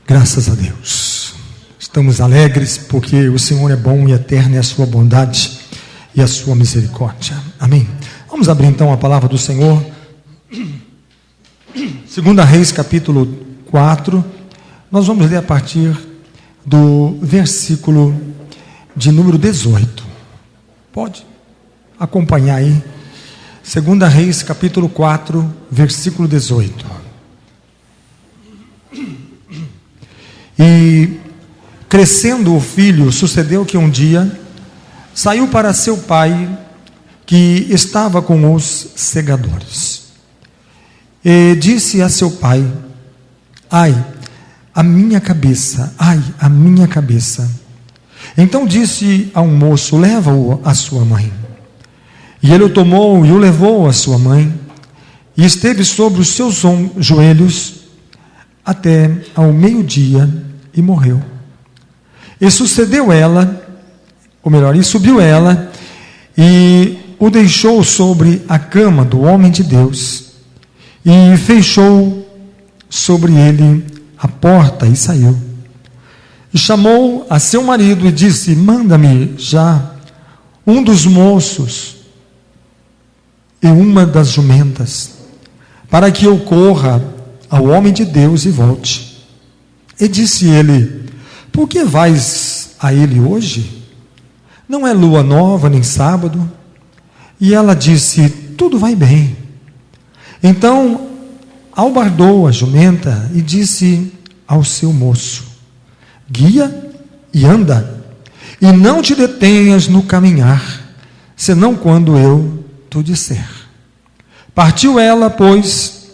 Graças a Deus. Estamos alegres porque o Senhor é bom e eterno é a sua bondade e a sua misericórdia. Amém. Vamos abrir então a palavra do Senhor. 2 Reis capítulo 4. Nós vamos ler a partir do versículo de número 18. Pode acompanhar aí. 2 Reis capítulo 4, versículo 18. E crescendo o filho, sucedeu que um dia saiu para seu pai, que estava com os segadores, e disse a seu pai: ai, a minha cabeça, ai, a minha cabeça. Então disse ao moço: leva-o à sua mãe. E ele o tomou e o levou à sua mãe, e esteve sobre os seus joelhos até ao meio-dia, e morreu. E sucedeu ela, ou melhor, e subiu ela, e o deixou sobre a cama do homem de Deus, e fechou sobre ele a porta, e saiu. E chamou a seu marido, e disse: manda-me já um dos moços, e uma das jumentas, para que eu corra ao homem de Deus e volte. E disse ele: por que vais a ele hoje? Não é lua nova, nem sábado. E ela disse: tudo vai bem. Então albardou a jumenta e disse ao seu moço: guia e anda, e não te detenhas no caminhar, senão quando eu te disser. Partiu ela, pois,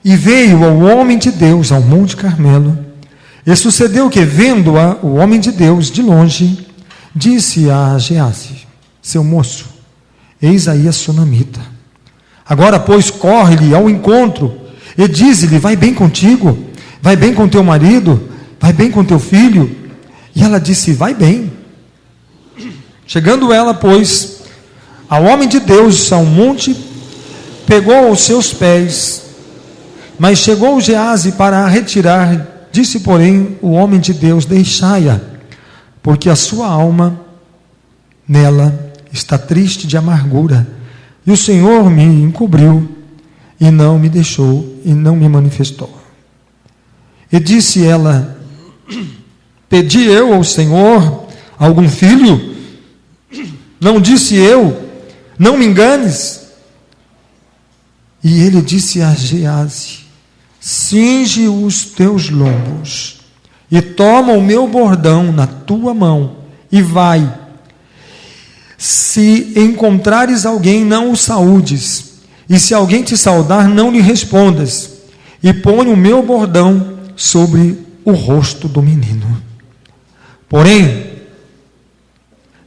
e veio ao homem de Deus ao Monte Carmelo. E sucedeu que, vendo-a o homem de Deus de longe, disse a Geazi, seu moço: eis aí a sunamita. Agora, pois, corre-lhe ao encontro e diz-lhe: vai bem contigo, vai bem com teu marido, vai bem com teu filho. E ela disse: vai bem. Chegando ela, pois, ao homem de Deus ao monte, pegou aos seus pés, mas chegou Geazi para a retirar. Disse, porém, o homem de Deus: deixai-a, porque a sua alma nela está triste de amargura, e o Senhor me encobriu, e não me deixou, e não me manifestou. E disse ela: pedi eu ao Senhor algum filho? Não disse eu: não me enganes? E ele disse a Geazi: cinge os teus lombos, e toma o meu bordão na tua mão, e vai. Se encontrares alguém, não o saúdes, e se alguém te saudar, não lhe respondas, e põe o meu bordão sobre o rosto do menino. Porém,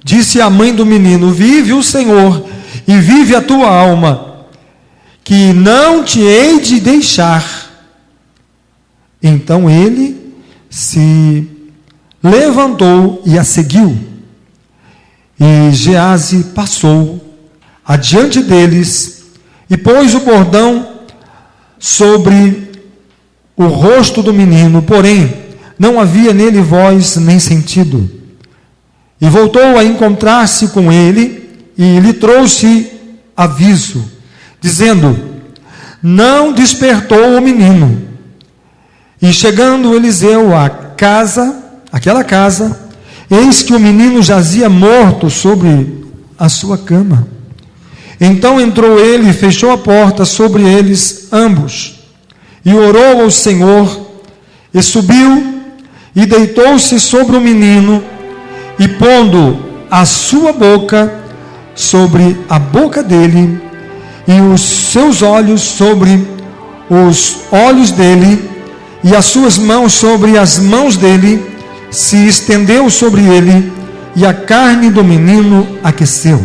disse a mãe do menino: vive o Senhor, e vive a tua alma, que não te hei de deixar. Então ele se levantou e a seguiu. E Geazi passou adiante deles e pôs o bordão sobre o rosto do menino, porém não havia nele voz nem sentido. E voltou a encontrar-se com ele e lhe trouxe aviso, dizendo: não despertou o menino. E chegando Eliseu à casa, aquela casa, eis que o menino jazia morto sobre a sua cama. Então entrou ele e fechou a porta sobre eles ambos, e orou ao Senhor, e subiu, e deitou-se sobre o menino, e pondo a sua boca sobre a boca dele, e os seus olhos sobre os olhos dele, e as suas mãos sobre as mãos dele, se estendeu sobre ele, e a carne do menino aqueceu.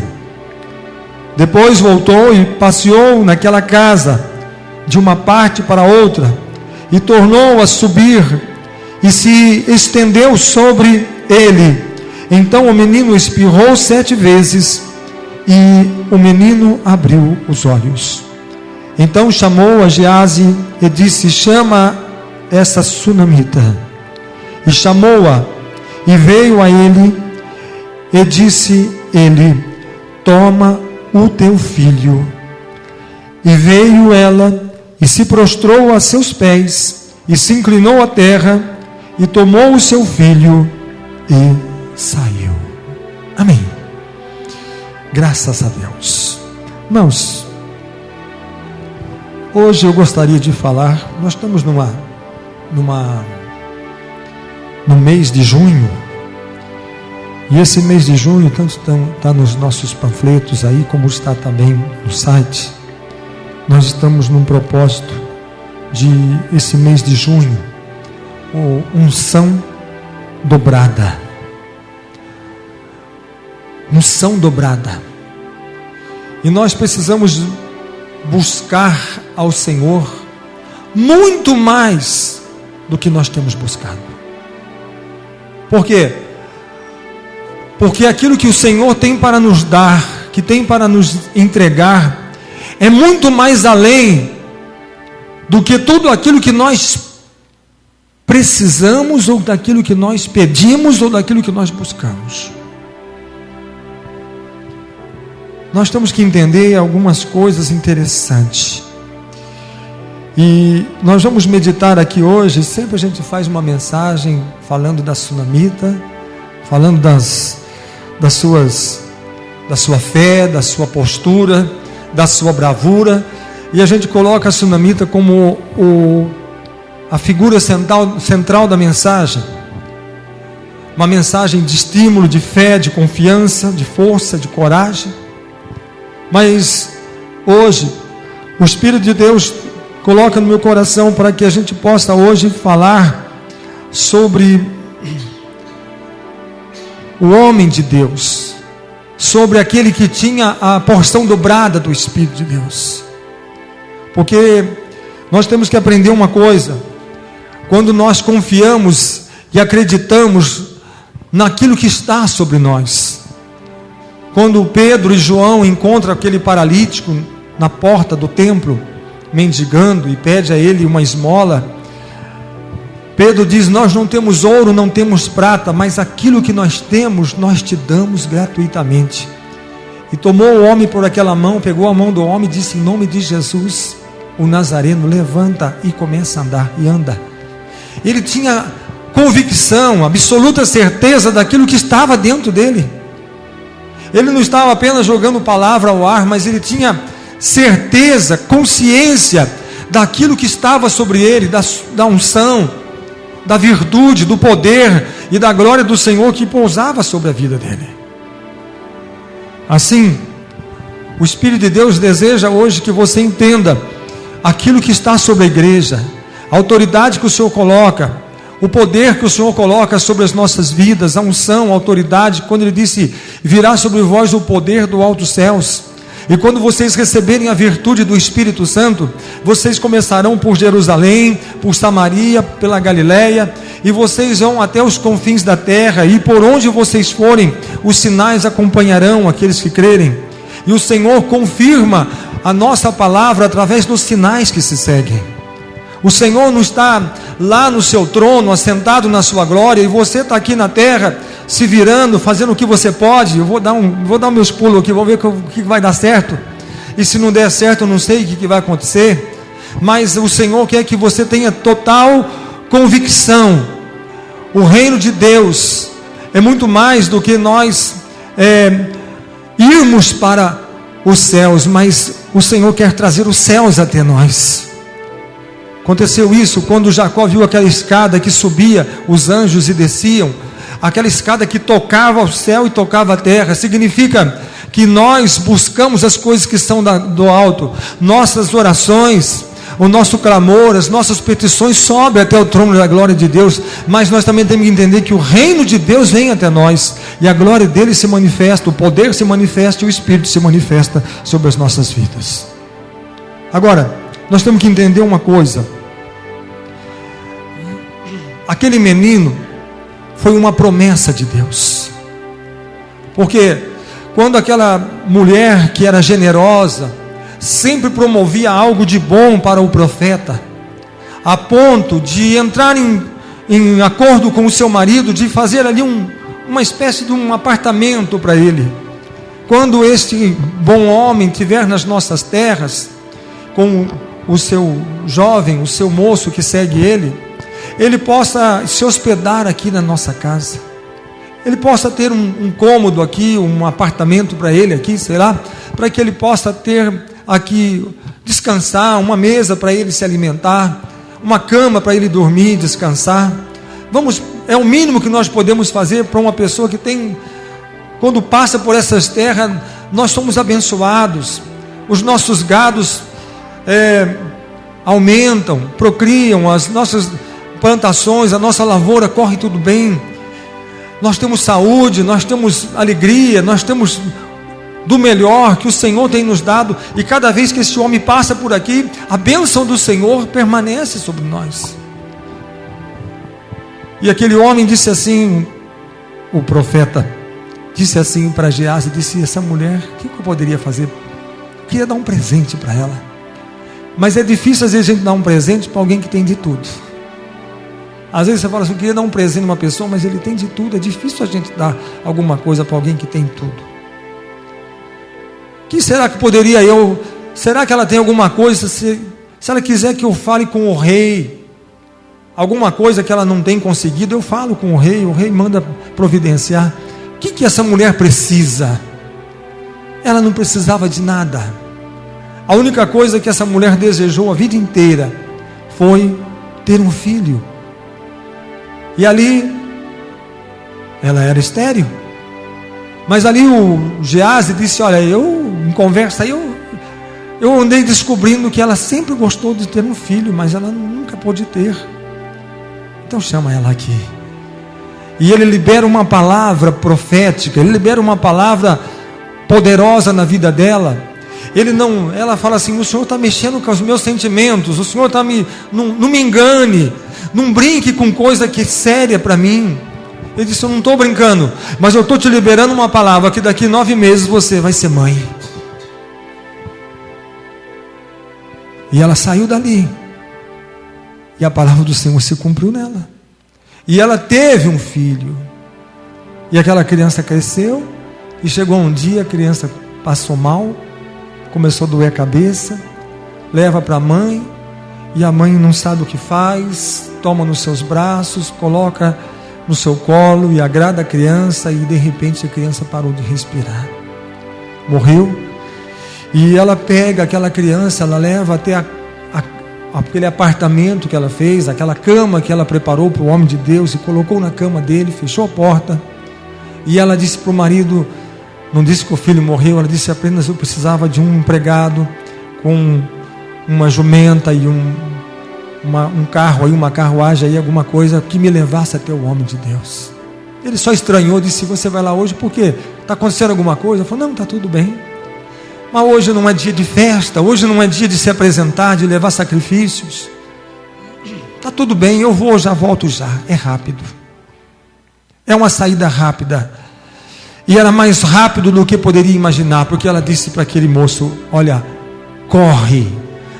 Depois voltou e passeou naquela casa, de uma parte para outra, e tornou a subir, e se estendeu sobre ele. Então o menino espirrou 7 vezes, e o menino abriu os olhos. Então chamou a Geazi e disse: chama essa sunamita. e chamou-a, e veio a ele, e disse ele: toma o teu filho. E veio ela, e se prostrou a seus pés, e se inclinou à terra, e tomou o seu filho, e saiu. Amém. Graças a Deus. Irmãos, hoje eu gostaria de falar, nós estamos no mês de junho, e esse mês de junho, tanto está nos nossos panfletos aí, como está também no site, nós estamos num propósito de esse mês de junho, unção dobrada. Unção dobrada. E nós precisamos buscar ao Senhor muito mais do que nós temos buscado. Por quê? Porque aquilo que o Senhor tem para nos dar, que tem para nos entregar, é muito mais além do que tudo aquilo que nós precisamos, ou daquilo que nós pedimos, ou daquilo que nós buscamos. Nós temos que entender algumas coisas interessantes. E nós vamos meditar aqui hoje. Sempre a gente faz uma mensagem falando da sunamita, falando da sua fé, da sua postura, da sua bravura. E a gente coloca a sunamita como a figura central da mensagem. Uma mensagem de estímulo, de fé, de confiança, de força, de coragem. Mas hoje o Espírito de Deus coloca no meu coração para que a gente possa hoje falar sobre o homem de Deus, sobre aquele que tinha a porção dobrada do Espírito de Deus. Porque nós temos que aprender uma coisa: quando nós confiamos e acreditamos naquilo que está sobre nós. Quando Pedro e João encontram aquele paralítico na porta do templo, mendigando, e pede a ele uma esmola, Pedro diz: nós não temos ouro, não temos prata, mas aquilo que nós temos, nós te damos gratuitamente. E tomou o homem por aquela mão, pegou a mão do homem e disse: em nome de Jesus, o Nazareno, levanta e começa a andar, e anda. Ele tinha convicção, absoluta certeza daquilo que estava dentro dele. Ele não estava apenas jogando palavra ao ar, mas ele tinha certeza, consciência daquilo que estava sobre ele, da unção, da virtude, do poder e da glória do Senhor que pousava sobre a vida dele. Assim, o Espírito de Deus deseja hoje que você entenda aquilo que está sobre a igreja, a autoridade que o Senhor coloca, o poder que o Senhor coloca sobre as nossas vidas, a unção, a autoridade. Quando Ele disse: virá sobre vós o poder do alto céus. E quando vocês receberem a virtude do Espírito Santo, vocês começarão por Jerusalém, por Samaria, pela Galileia, e vocês vão até os confins da terra, e por onde vocês forem, os sinais acompanharão aqueles que crerem. E o Senhor confirma a nossa palavra através dos sinais que se seguem. O Senhor não está lá no seu trono, assentado na sua glória, e você está aqui na terra, se virando, fazendo o que você pode. Eu vou dar meus pulos aqui, vou ver o que vai dar certo, e se não der certo, eu não sei o que vai acontecer. Mas o Senhor quer que você tenha total convicção. O reino de Deus é muito mais do que nós irmos para os céus, mas o Senhor quer trazer os céus até nós. Aconteceu isso quando Jacó viu aquela escada que subia, os anjos e desciam, aquela escada que tocava o céu e tocava a terra. Significa que nós buscamos as coisas que são do alto. Nossas orações, o nosso clamor, as nossas petições sobem até o trono da glória de Deus, mas nós também temos que entender que o reino de Deus vem até nós, e a glória dele se manifesta, o poder se manifesta e o Espírito se manifesta sobre as nossas vidas. Agora, nós temos que entender uma coisa: aquele menino foi uma promessa de Deus, porque quando aquela mulher que era generosa, sempre promovia algo de bom para o profeta, a ponto de entrar em acordo com o seu marido, de fazer ali uma espécie de um apartamento para ele. Quando este bom homem estiver nas nossas terras, com o seu jovem, o seu moço que segue ele possa se hospedar aqui na nossa casa. Ele possa ter um cômodo aqui, um apartamento para ele aqui, sei lá, para que ele possa ter aqui, descansar, uma mesa para ele se alimentar, uma cama para ele dormir, descansar. É o mínimo que nós podemos fazer para uma pessoa que tem, quando passa por essas terras, nós somos abençoados, os nossos gados aumentam, procriam, as nossas plantações, a nossa lavoura corre tudo bem, nós temos saúde, nós temos alegria, nós temos do melhor que o Senhor tem nos dado, e cada vez que esse homem passa por aqui, a bênção do Senhor permanece sobre nós. E aquele homem disse assim, o profeta disse assim para Geazi, disse: essa mulher, o que eu poderia fazer? Eu queria dar um presente para ela, mas é difícil às vezes a gente dar um presente para alguém que tem de tudo. Às vezes você fala assim, eu queria dar um presente a uma pessoa, mas ele tem de tudo. É difícil a gente dar alguma coisa para alguém que tem tudo. Que será que poderia eu? Será que ela tem alguma coisa? Se ela quiser que eu fale com o rei, alguma coisa que ela não tem conseguido, eu falo com o rei manda providenciar. O que essa mulher precisa? Ela não precisava de nada. A única coisa que essa mulher desejou a vida inteira foi ter um filho. E ali, ela era estéril. Mas ali o Geazi disse: olha, em conversa aí, eu andei descobrindo que ela sempre gostou de ter um filho, mas ela nunca pôde ter. Então chama ela aqui. E ele libera uma palavra profética, ele libera uma palavra poderosa na vida dela. Ela fala assim: o Senhor está mexendo com os meus sentimentos, o Senhor está não me engane, não brinque com coisa que é séria para mim. Ele disse: eu não estou brincando, mas eu estou te liberando uma palavra, que daqui 9 meses você vai ser mãe. E ela saiu dali, e a palavra do Senhor se cumpriu nela, e ela teve um filho, e aquela criança cresceu, e chegou um dia, a criança passou mal, começou a doer a cabeça, leva para a mãe, e a mãe não sabe o que faz, toma nos seus braços, coloca no seu colo e agrada a criança, e de repente a criança parou de respirar, morreu. E ela pega aquela criança, ela leva até aquele apartamento que ela fez, aquela cama que ela preparou para o homem de Deus, e colocou na cama dele, fechou a porta, e ela disse para o marido, não disse que o filho morreu, ela disse apenas: eu precisava de um empregado com uma jumenta e um carro aí, uma carruagem aí, alguma coisa que me levasse até o homem de Deus. Ele só estranhou, disse: você vai lá hoje por quê? Está acontecendo alguma coisa? Ele falou: não, está tudo bem, mas hoje não é dia de festa, hoje não é dia de se apresentar, de levar sacrifícios. Está tudo bem, eu vou, já volto já. É rápido, é uma saída rápida, e era mais rápido do que poderia imaginar, porque ela disse para aquele moço: olha, corre,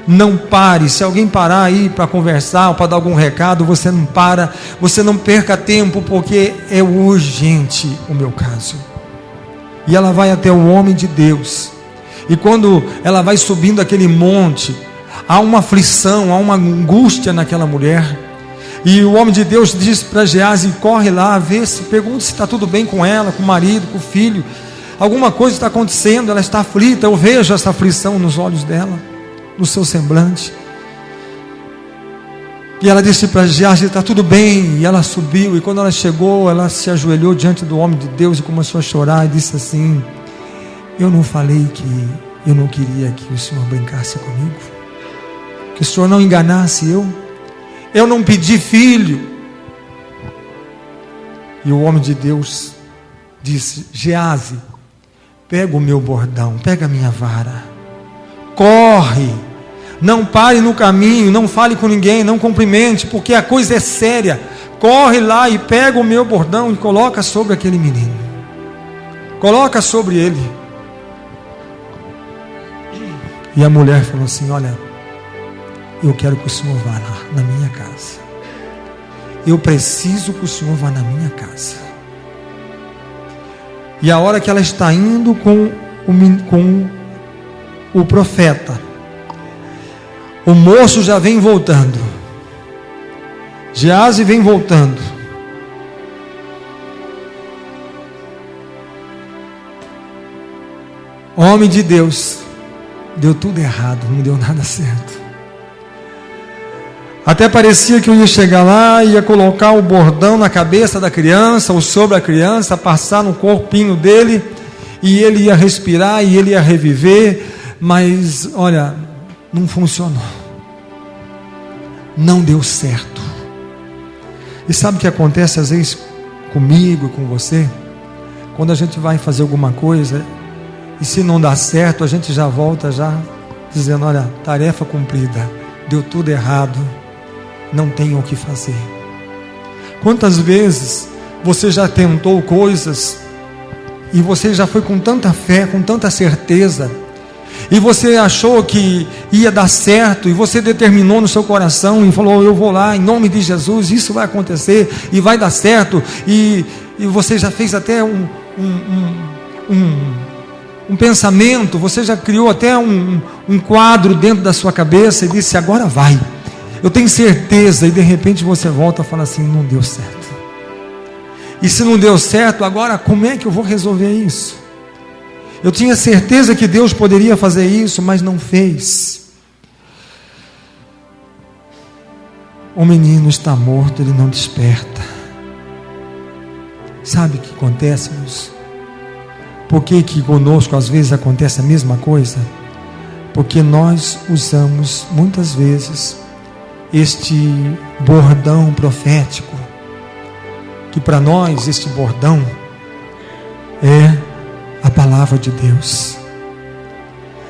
não pare. Se alguém parar aí para conversar ou para dar algum recado, você não para, você não perca tempo, porque é urgente o meu caso. E ela vai até o homem de Deus, e quando ela vai subindo aquele monte, há uma aflição, há uma angústia naquela mulher, e o homem de Deus diz para Geazi: corre lá, pergunta se está tudo bem com ela, com o marido, com o filho, alguma coisa está acontecendo, ela está aflita, eu vejo essa aflição nos olhos dela, no seu semblante. E ela disse para Geazi: está tudo bem. E ela subiu, e quando ela chegou, ela se ajoelhou diante do homem de Deus e começou a chorar, e disse assim: eu não falei que eu não queria que o Senhor brincasse comigo, que o Senhor não enganasse eu não pedi filho. E o homem de Deus disse: Geazi, pega o meu bordão, pega a minha vara, corre, não pare no caminho, não fale com ninguém, não cumprimente, porque a coisa é séria. Corre lá e pega o meu bordão e coloca sobre aquele menino, coloca sobre ele. E a mulher falou assim: olha, eu quero que o Senhor vá lá na minha casa eu preciso que o Senhor vá na minha casa. E a hora que ela está indo com o profeta, o moço já vem voltando. Geazi vem voltando. Homem de Deus, deu tudo errado, não deu nada certo. Até parecia que eu ia chegar lá, ia colocar o bordão na cabeça da criança, ou sobre a criança, passar no corpinho dele, e ele ia respirar, e ele ia reviver, mas, olha, não funcionou. Não deu certo. E sabe o que acontece às vezes comigo e com você? Quando a gente vai fazer alguma coisa, e se não dá certo, a gente já volta dizendo, olha, tarefa cumprida, deu tudo errado, não tem o que fazer. Quantas vezes você já tentou coisas e você já foi com tanta fé, com tanta certeza, e você achou que ia dar certo, e você determinou no seu coração e falou, eu vou lá, em nome de Jesus, isso vai acontecer, e vai dar certo, e você já fez até um pensamento, você já criou até um quadro dentro da sua cabeça, e disse, agora vai, eu tenho certeza, e de repente você volta e fala assim, não deu certo. E se não deu certo, agora como é que eu vou resolver isso? Eu tinha certeza que Deus poderia fazer isso, mas não fez. O menino está morto, ele não desperta. Sabe o que acontece, meus? Por que conosco às vezes acontece a mesma coisa? Porque nós usamos muitas vezes este bordão profético, que para nós este bordão é a palavra de Deus.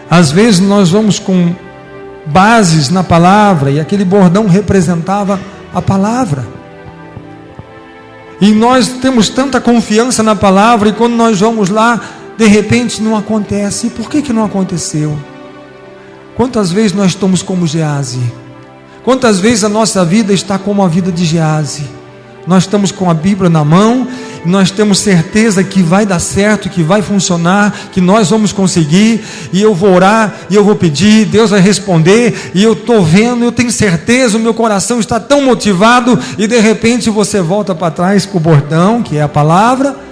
Às vezes nós vamos com bases na palavra, e aquele bordão representava a palavra, e nós temos tanta confiança na palavra, e quando nós vamos lá, de repente não acontece. E por que não aconteceu? Quantas vezes nós estamos como Geazi? Quantas vezes a nossa vida está como a vida de Geazi? Nós estamos com a Bíblia na mão, nós temos certeza que vai dar certo, que vai funcionar, que nós vamos conseguir, e eu vou orar, e eu vou pedir, Deus vai responder, e eu estou vendo, eu tenho certeza, o meu coração está tão motivado, e de repente você volta para trás com o bordão, que é a palavra,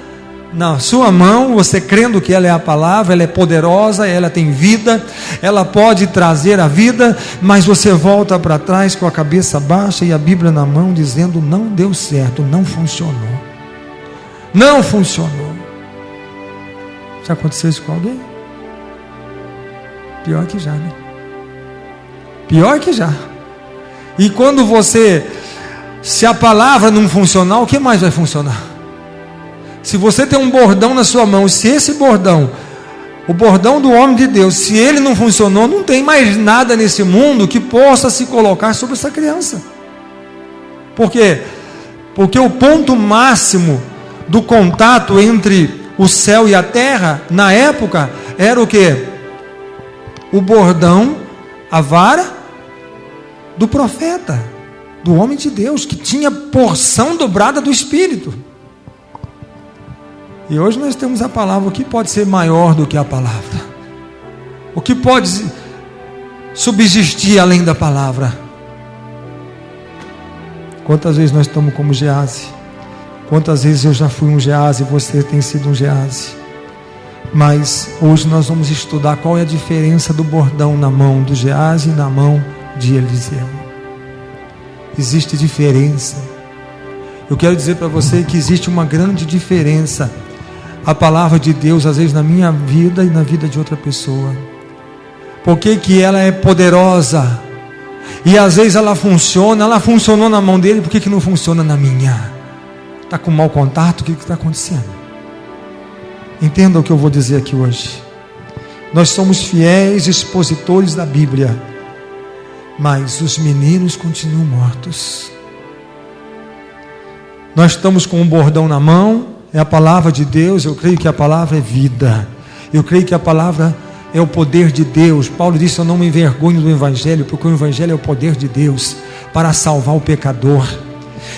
na sua mão, você crendo que ela é a palavra, ela é poderosa, ela tem vida, ela pode trazer a vida, mas você volta para trás com a cabeça baixa e a Bíblia na mão, dizendo, não deu certo, não funcionou. Não funcionou. Já aconteceu isso com alguém? Pior que já, né? Pior que já. E quando se a palavra não funcionar, o que mais vai funcionar? Se você tem um bordão na sua mão, se esse bordão, o bordão do homem de Deus, se ele não funcionou, não tem mais nada nesse mundo que possa se colocar sobre essa criança. Por quê? Porque o ponto máximo do contato entre o céu e a terra, na época, era o quê? O bordão, a vara do profeta, do homem de Deus, que tinha porção dobrada do Espírito. E hoje nós temos a palavra. O que pode ser maior do que a palavra? O que pode subsistir além da palavra? Quantas vezes nós estamos como Geazi? Quantas vezes eu já fui um Geazi, você tem sido um Geazi? Mas hoje nós vamos estudar qual é a diferença do bordão na mão do Geazi e na mão de Eliseu. Existe diferença. Eu quero dizer para você que existe uma grande diferença. A palavra de Deus, às vezes na minha vida e na vida de outra pessoa. Por que ela é poderosa? E às vezes ela funcionou na mão dele, por que não funciona na minha? Está com mau contato? O que está acontecendo? Entenda o que eu vou dizer aqui hoje. Nós somos fiéis expositores da Bíblia, mas os meninos continuam mortos. Nós estamos com um bordão na mão, é a palavra de Deus. Eu creio que a palavra é vida, eu creio que a palavra é o poder de Deus. Paulo disse, eu não me envergonho do Evangelho, porque o Evangelho é o poder de Deus, para salvar o pecador.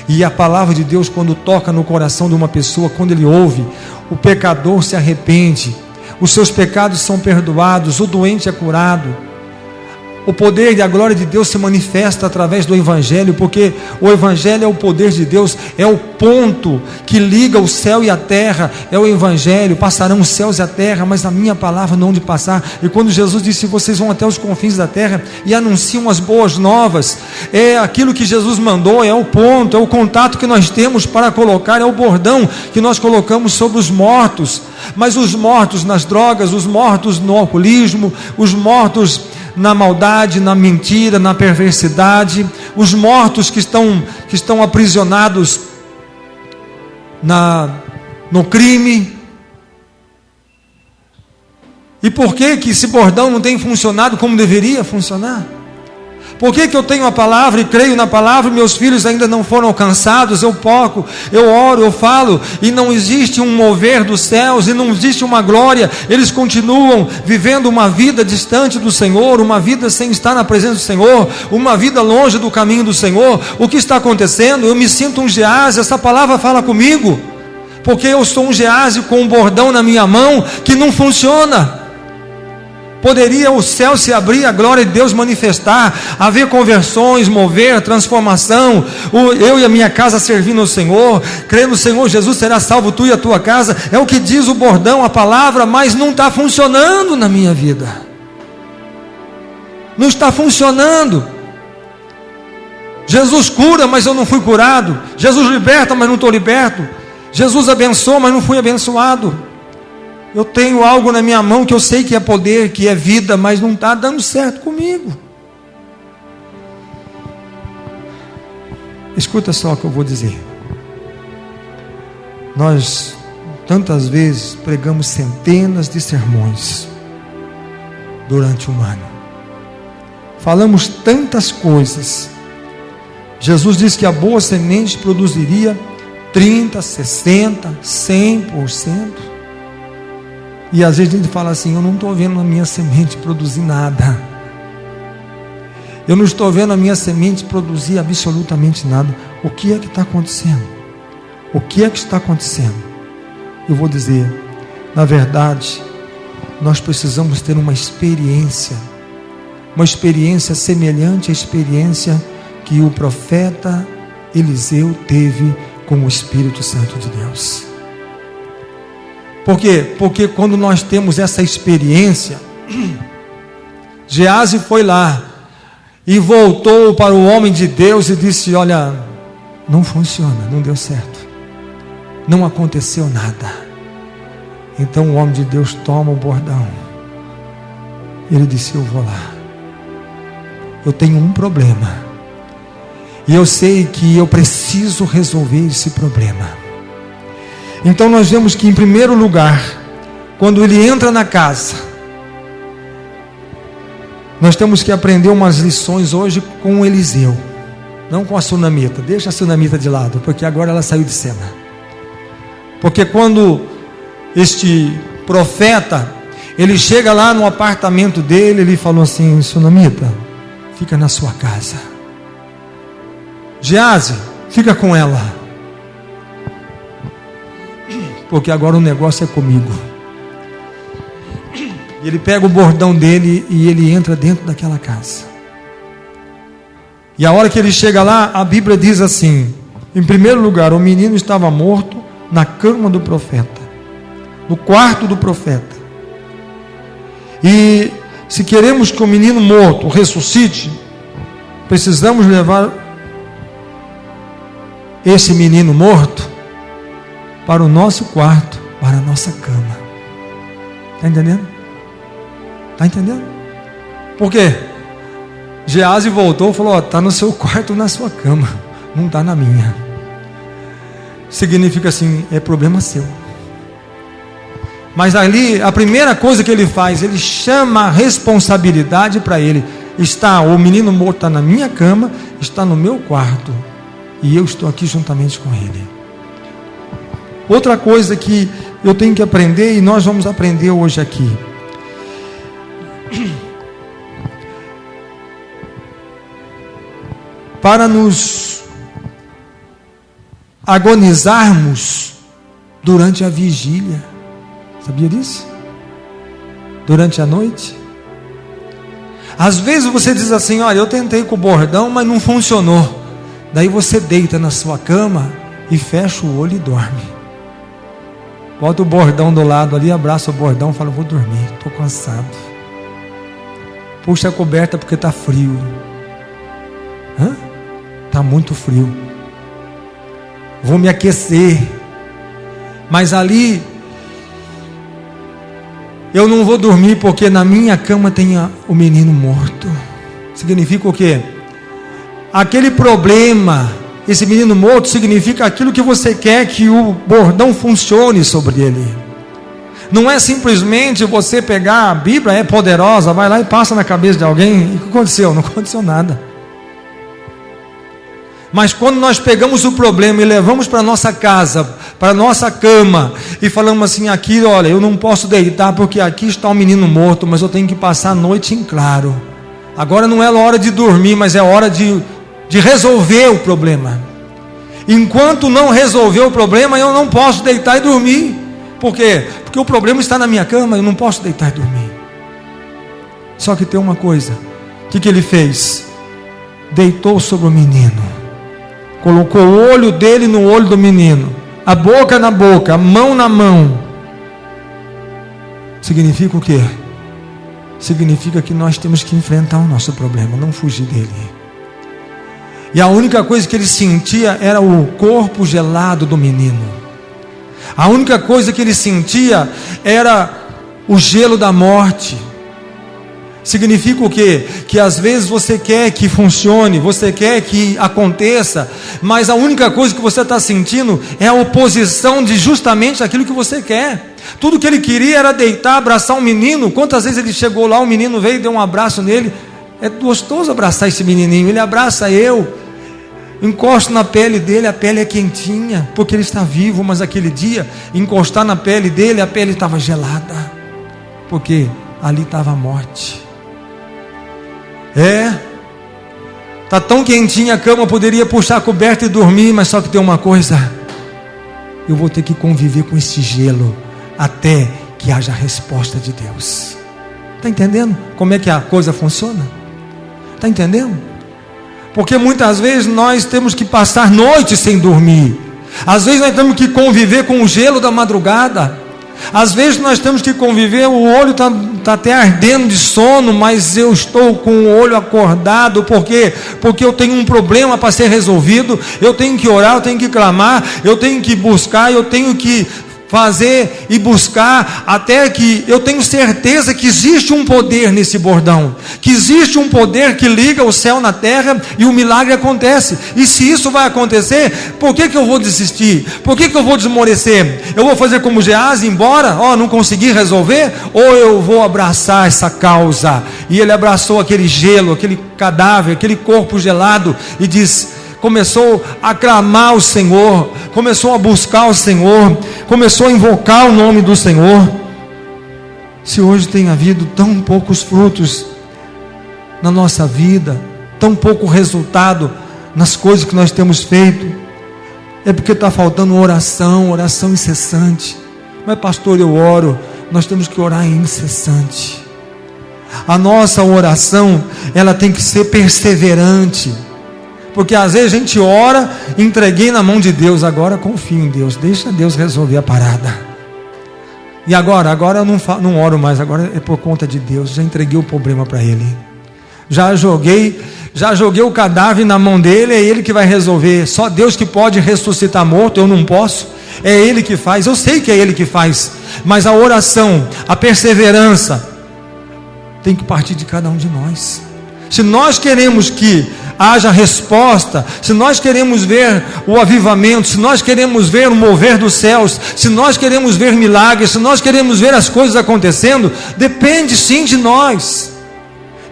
E a palavra de Deus, quando toca no coração de uma pessoa, quando ele ouve, o pecador se arrepende, os seus pecados são perdoados, o doente é curado. O poder e a glória de Deus se manifesta através do Evangelho, porque o Evangelho é o poder de Deus, é o ponto que liga o céu e a terra, é o Evangelho. Passarão os céus e a terra, mas a minha palavra não hão de passar. E quando Jesus disse, vocês vão até os confins da terra e anunciam as boas novas, é aquilo que Jesus mandou, é o ponto, é o contato que nós temos para colocar, é o bordão que nós colocamos sobre os mortos. Mas os mortos nas drogas, os mortos no alcoolismo, os mortos na maldade, na mentira, na perversidade, os mortos que estão aprisionados no crime. E por que esse bordão não tem funcionado como deveria funcionar? Por que eu tenho a palavra e creio na palavra, meus filhos ainda não foram alcançados? Eu poco, eu oro, eu falo, e não existe um mover dos céus, e não existe uma glória. Eles continuam vivendo uma vida distante do Senhor, uma vida sem estar na presença do Senhor, uma vida longe do caminho do Senhor. O que está acontecendo? Eu me sinto um Geazi. Essa palavra fala comigo, porque eu sou um Geazi com um bordão na minha mão que não funciona. Poderia o céu se abrir, a glória de Deus manifestar, haver conversões, mover, transformação, eu e a minha casa servindo ao Senhor, crendo no Senhor Jesus, será salvo tu e a tua casa. É o que diz o bordão, a palavra, mas não está funcionando na minha vida. Não está funcionando. Jesus cura, mas eu não fui curado. Jesus liberta, mas não estou liberto. Jesus abençoa, mas não fui abençoado. Eu tenho algo na minha mão que eu sei que é poder, que é vida, mas não está dando certo comigo. Escuta só o que eu vou dizer. Nós, tantas vezes, pregamos centenas de sermões durante um ano. Falamos tantas coisas. Jesus disse que a boa semente produziria 30, 60, 100%. E às vezes a gente fala assim, eu não estou vendo a minha semente produzir nada. Eu não estou vendo a minha semente produzir absolutamente nada. O que é que está acontecendo? O que é que está acontecendo? Eu vou dizer, na verdade, nós precisamos ter uma experiência semelhante à experiência que o profeta Eliseu teve com o Espírito Santo de Deus. Por quê? Porque quando nós temos essa experiência, Geazi foi lá e voltou para o homem de Deus e disse, olha, não funciona, não deu certo, não aconteceu nada. Então o homem de Deus toma o bordão. Ele disse, eu vou lá, eu tenho um problema, e eu sei que eu preciso resolver esse problema. Então nós vemos que, em primeiro lugar, quando ele entra na casa, nós temos que aprender umas lições hoje com Eliseu, não com a sunamita. Deixa a sunamita de lado, porque agora ela saiu de cena. Porque quando este profeta, ele chega lá no apartamento dele, ele falou assim, sunamita, fica na sua casa. Geazi, fica com ela, porque agora o negócio é comigo. Ele pega o bordão dele e ele entra dentro daquela casa. E a hora que ele chega lá, a Bíblia diz assim, em primeiro lugar, o menino estava morto na cama do profeta, no quarto do profeta. E se queremos que o menino morto ressuscite, precisamos levar esse menino morto para o nosso quarto, para a nossa cama. Está entendendo? Está entendendo? Por quê? Geazi voltou e falou, está no seu quarto, na sua cama, não está na minha. Significa assim, é problema seu. Mas ali, a primeira coisa que ele faz, ele chama a responsabilidade para ele. O menino morto está na minha cama, está no meu quarto, e eu estou aqui juntamente com ele. Outra coisa que eu tenho que aprender, e nós vamos aprender hoje aqui. Para nos agonizarmos durante a vigília. Sabia disso? Durante a noite. Às vezes você diz assim: olha, eu tentei com o bordão, mas não funcionou. Daí você deita na sua cama e fecha o olho e dorme. Bota o bordão do lado ali, abraça o bordão e fala: vou dormir, estou cansado. Puxa a coberta porque está frio. Está muito frio. Vou me aquecer. Mas ali eu não vou dormir porque na minha cama tem o menino morto. Significa o quê? Aquele problema, esse menino morto significa aquilo que você quer que o bordão funcione sobre ele. Não é simplesmente você pegar a Bíblia, é poderosa, vai lá e passa na cabeça de alguém. E o que aconteceu? Não aconteceu nada. Mas quando nós pegamos o problema e levamos para a nossa casa, para a nossa cama, e falamos assim: aqui, olha, eu não posso deitar porque aqui está um menino morto, mas eu tenho que passar a noite em claro. Agora não é hora de dormir, mas é hora de resolver o problema. Enquanto não resolver o problema, eu não posso deitar e dormir. Por quê? Porque o problema está na minha cama, eu não posso deitar e dormir. Só que tem uma coisa: o que ele fez? Deitou sobre o menino, colocou o olho dele no olho do menino, a boca na boca, a mão na mão. Significa o quê? Significa que nós temos que enfrentar o nosso problema, não fugir dele. E a única coisa que ele sentia era o corpo gelado do menino. A única coisa que ele sentia era o gelo da morte. Significa o quê? Que às vezes você quer que funcione, você quer que aconteça, mas a única coisa que você está sentindo é a oposição de justamente aquilo que você quer. Tudo que ele queria era deitar, abraçar um menino. Quantas vezes ele chegou lá, o menino veio e deu um abraço nele. É gostoso abraçar esse menininho. Ele abraça eu, encosto na pele dele, a pele é quentinha, porque ele está vivo. Mas aquele dia, encostar na pele dele, a pele estava gelada, porque ali estava a morte. Está tão quentinha a cama, poderia puxar a coberta e dormir, mas só que tem uma coisa: eu vou ter que conviver com esse gelo até que haja a resposta de Deus. Está entendendo como é que a coisa funciona? Está entendendo? Porque muitas vezes nós temos que passar noites sem dormir. Às vezes nós temos que conviver com o gelo da madrugada. Às vezes nós temos que conviver, o olho está até ardendo de sono, mas eu estou com o olho acordado. Por quê? Porque eu tenho um problema para ser resolvido. Eu tenho que orar, eu tenho que clamar, eu tenho que buscar, eu tenho que fazer e buscar, até que eu tenho certeza que existe um poder nesse bordão, que existe um poder que liga o céu na terra e o milagre acontece. E se isso vai acontecer, por que eu vou desistir? Por que eu vou desmorecer? Eu vou fazer como Geazi, ir embora? Não consegui resolver? Ou eu vou abraçar essa causa? E ele abraçou aquele gelo, aquele cadáver, aquele corpo gelado, e começou a clamar o Senhor, começou a buscar o Senhor, começou a invocar o nome do Senhor. Se hoje tem havido tão poucos frutos na nossa vida, tão pouco resultado nas coisas que nós temos feito, é porque está faltando oração incessante. Mas pastor, eu oro. Nós temos que orar incessante. A nossa oração, ela tem que ser perseverante. Porque às vezes a gente ora, entreguei na mão de Deus, agora confio em Deus, deixa Deus resolver a parada. E agora eu não oro mais, agora é por conta de Deus, já entreguei o problema para Ele. Já joguei o cadáver na mão dele, é Ele que vai resolver. Só Deus que pode ressuscitar morto, eu não posso. É Ele que faz, eu sei que é Ele que faz. Mas a oração, a perseverança, tem que partir de cada um de nós. Se nós queremos que haja resposta, se nós queremos ver o avivamento, se nós queremos ver o mover dos céus, se nós queremos ver milagres, se nós queremos ver as coisas acontecendo, depende sim de nós,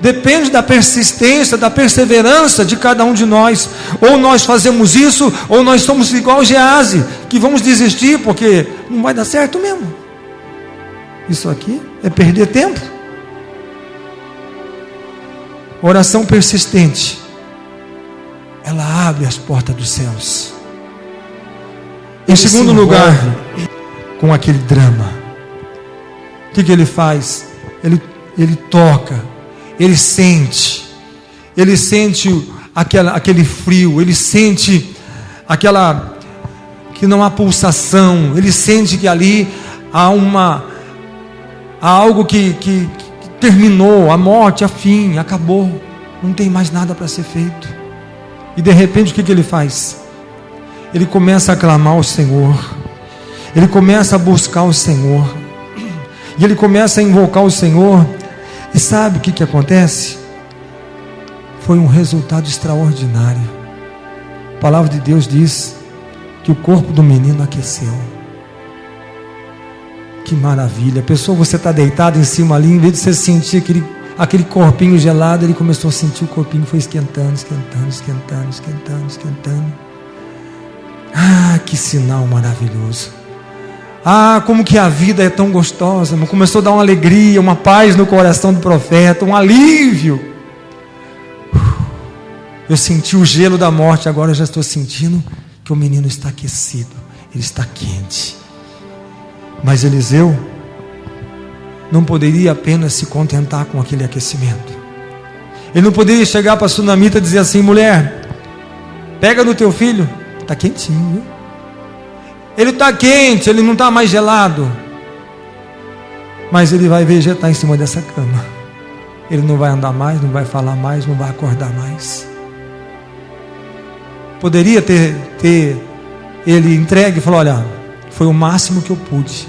depende da persistência, da perseverança de cada um de nós. Ou nós fazemos isso, ou nós somos igual Geazi, que vamos desistir porque não vai dar certo mesmo. Isso aqui é perder tempo. Oração persistente, ela abre as portas dos céus. Em segundo lugar, com aquele drama, o que ele faz? Ele toca, ele sente aquele frio, ele sente aquela que não há pulsação, ele sente que ali há algo que terminou, a morte, a fim, acabou, não tem mais nada para ser feito. E de repente o que ele faz? Ele começa a clamar ao Senhor, ele começa a buscar o Senhor, e ele começa a invocar o Senhor. E sabe o que acontece? Foi um resultado extraordinário. A palavra de Deus diz que o corpo do menino aqueceu. Que maravilha. Pessoa, você está deitado em cima ali, em vez de você sentir aquele corpinho gelado, ele começou a sentir o corpinho, foi esquentando. Ah, que sinal maravilhoso. Ah, como que a vida é tão gostosa. Começou a dar uma alegria, uma paz no coração do profeta, um alívio. Eu senti o gelo da morte, agora eu já estou sentindo que o menino está aquecido, ele está quente. Mas Eliseu não poderia apenas se contentar com aquele aquecimento. Ele não poderia chegar para a sunamita e dizer assim: mulher, pega no teu filho, está quentinho, viu? Ele está quente, ele não está mais gelado, mas ele vai vegetar em cima dessa cama. Ele não vai andar mais, não vai falar mais, não vai acordar mais. Poderia ter ele entregue e falou: olha, foi o máximo que eu pude.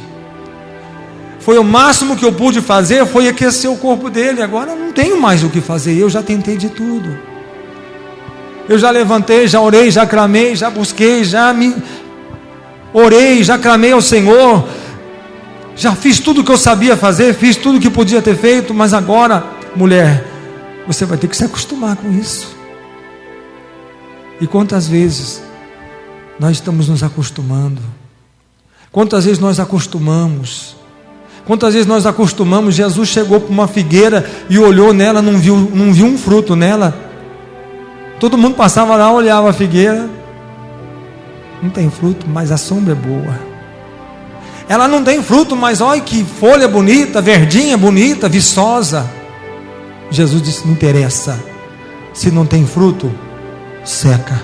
Foi o máximo que eu pude fazer, foi aquecer o corpo dele. Agora não tenho mais o que fazer, eu já tentei de tudo. Eu já levantei, já orei, já clamei, já busquei, orei, já clamei ao Senhor, já fiz tudo o que eu sabia fazer, fiz tudo o que podia ter feito, mas agora, mulher, você vai ter que se acostumar com isso. E quantas vezes nós estamos nos acostumando? Quantas vezes nós acostumamos? Quantas vezes nós acostumamos? Jesus chegou para uma figueira e olhou nela, não viu um fruto nela. Todo mundo passava lá, olhava a figueira, não tem fruto, mas a sombra é boa. Ela não tem fruto, mas olha que folha bonita, verdinha, bonita, viçosa. Jesus disse: não interessa, se não tem fruto, seca.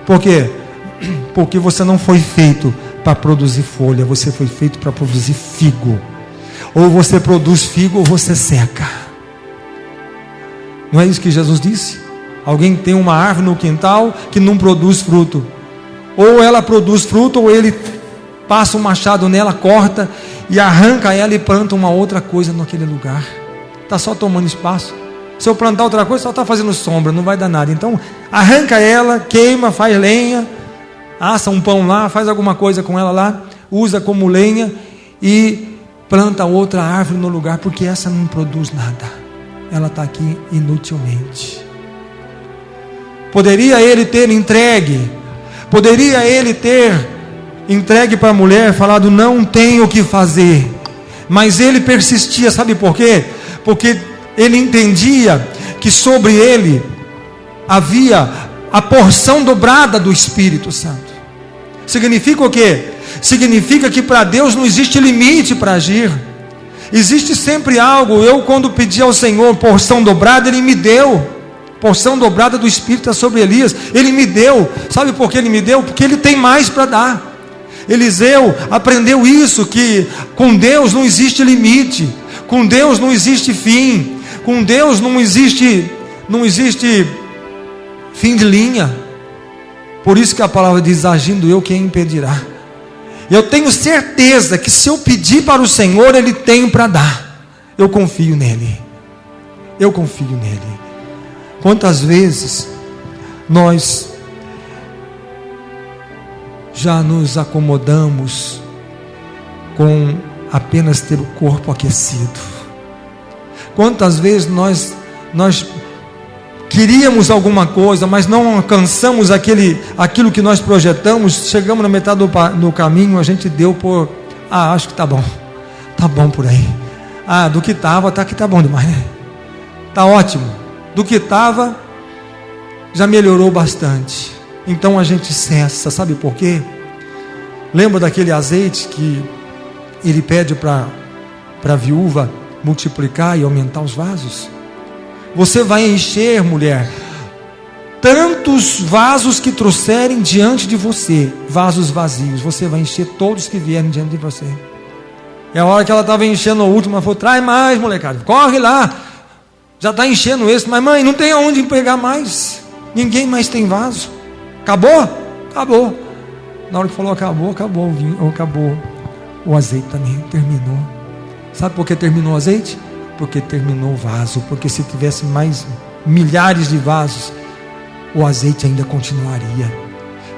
Por quê? Porque você não foi feito para produzir folha, você foi feito para produzir figo. Ou você produz figo ou você seca. Não é isso que Jesus disse? Alguém tem uma árvore no quintal que não produz fruto, ou ela produz fruto, ou ele passa um machado nela, corta e arranca ela e planta uma outra coisa naquele lugar. Está só tomando espaço. Se eu plantar outra coisa, só está fazendo sombra, não vai dar nada. Então arranca ela, queima, faz lenha, assa um pão lá, faz alguma coisa com ela lá, usa como lenha e planta outra árvore no lugar, porque essa não produz nada, ela está aqui inutilmente. Poderia ele ter entregue para a mulher, falado: não tenho o que fazer, mas ele persistia. Sabe por quê? Porque ele entendia que sobre ele havia a porção dobrada do Espírito Santo. Significa o quê? Significa que para Deus não existe limite para agir, existe sempre algo. Eu, quando pedi ao Senhor porção dobrada, Ele me deu. Porção dobrada do Espírito está sobre Elias, Ele me deu. Sabe por que Ele me deu? Porque Ele tem mais para dar. Eliseu aprendeu isso, que com Deus não existe limite, com Deus não existe fim, com Deus não existe fim de linha. Por isso que a palavra diz: agindo eu, quem impedirá? Eu tenho certeza que se eu pedir para o Senhor, Ele tem para dar. Eu confio nele. Quantas vezes nós já nos acomodamos com apenas ter o corpo aquecido? Quantas vezes nós queríamos alguma coisa, mas não alcançamos aquilo que nós projetamos, chegamos na metade do caminho, a gente deu por: acho que está bom por aí. Do que estava, aqui está bom demais, né? Está ótimo. Do que estava, já melhorou bastante. então a gente cessa. Sabe por quê? Lembra daquele azeite que ele pede para a viúva multiplicar e aumentar os vasos? Você vai encher, mulher, tantos vasos que trouxerem diante de você, vasos vazios, você vai encher todos que vierem diante de você. E a hora que ela estava enchendo o último, ela falou: traz mais, molecada, corre lá, já está enchendo esse. Mas mãe, não tem aonde pegar mais, ninguém mais tem vaso. Acabou? Acabou. Na hora que falou acabou, acabou o vinho, acabou o azeite também, terminou. Sabe por que terminou o azeite? Porque terminou o vaso. Porque se tivesse mais milhares de vasos, o azeite ainda continuaria.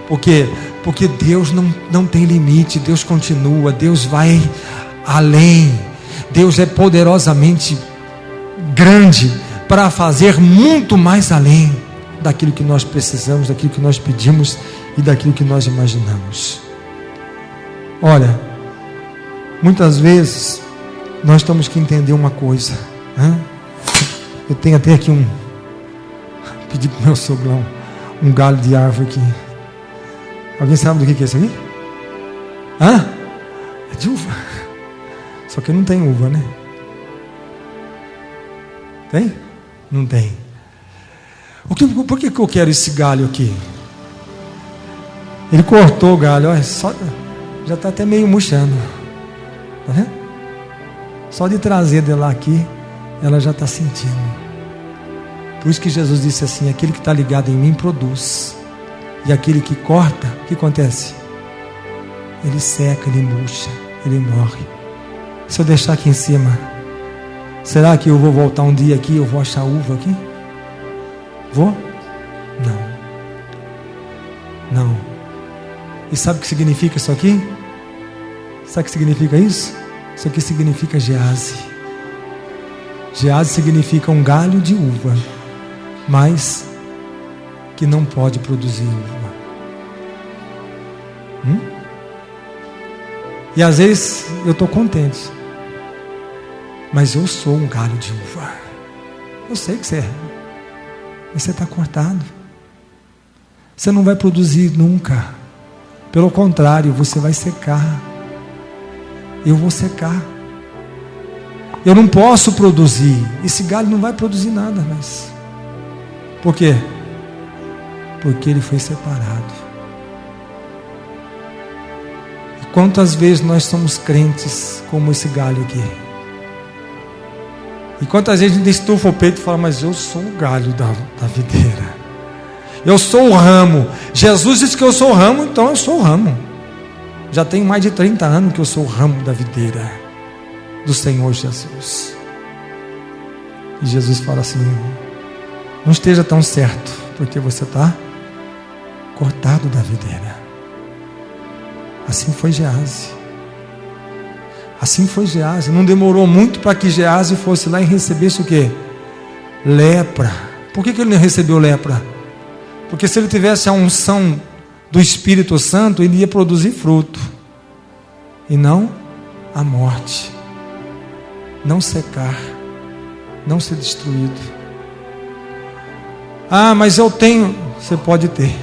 Porque Deus não tem limite, Deus continua, Deus vai além. Deus é poderosamente grande para fazer muito mais além daquilo que nós precisamos, daquilo que nós pedimos e daquilo que nós imaginamos. Olha, muitas vezes nós temos que entender uma coisa, hein? Eu tenho até aqui pedi para o meu sogrão um galho de árvore aqui. Alguém sabe do que é isso aqui? É de uva. Só que não tem uva, né? Tem? Não tem. Por que eu quero esse galho aqui? Ele cortou o galho, olha, já está até meio murchando. Tá vendo? Só de trazer dela aqui, ela já está sentindo. Por isso que Jesus disse assim: aquele que está ligado em mim produz, e aquele que corta, o que acontece? Ele seca, ele murcha, ele morre. Se eu deixar aqui em cima, será que eu vou voltar um dia aqui e eu vou achar uva aqui? Vou? Não. E sabe o que significa isso aqui? Sabe o que significa isso? Isso aqui significa gease. Gease significa um galho de uva, mas que não pode produzir uva. E às vezes eu estou contente, mas eu sou um galho de uva. Eu sei que você é, mas você está cortado. Você não vai produzir nunca. Pelo contrário, você vai secar. Eu vou secar. Eu não posso produzir. Esse galho não vai produzir nada mais. Por quê? Porque ele foi separado. E quantas vezes nós somos crentes como esse galho aqui? E quantas vezes a gente estufa o peito e fala: mas eu sou o galho da videira. Eu sou o ramo. Jesus disse que eu sou o ramo, então eu sou o ramo. Já tenho mais de 30 anos que eu sou o ramo da videira do Senhor Jesus. E Jesus fala assim: não esteja tão certo, porque você está cortado da videira. Assim foi Gease. Assim foi Gease. Não demorou muito para que Gease fosse lá e recebesse o quê? Lepra. Por que ele não recebeu lepra? Porque se ele tivesse a unção do Espírito Santo, ele ia produzir fruto, e não a morte, não secar, não ser destruído. Ah, mas eu tenho. Você pode ter.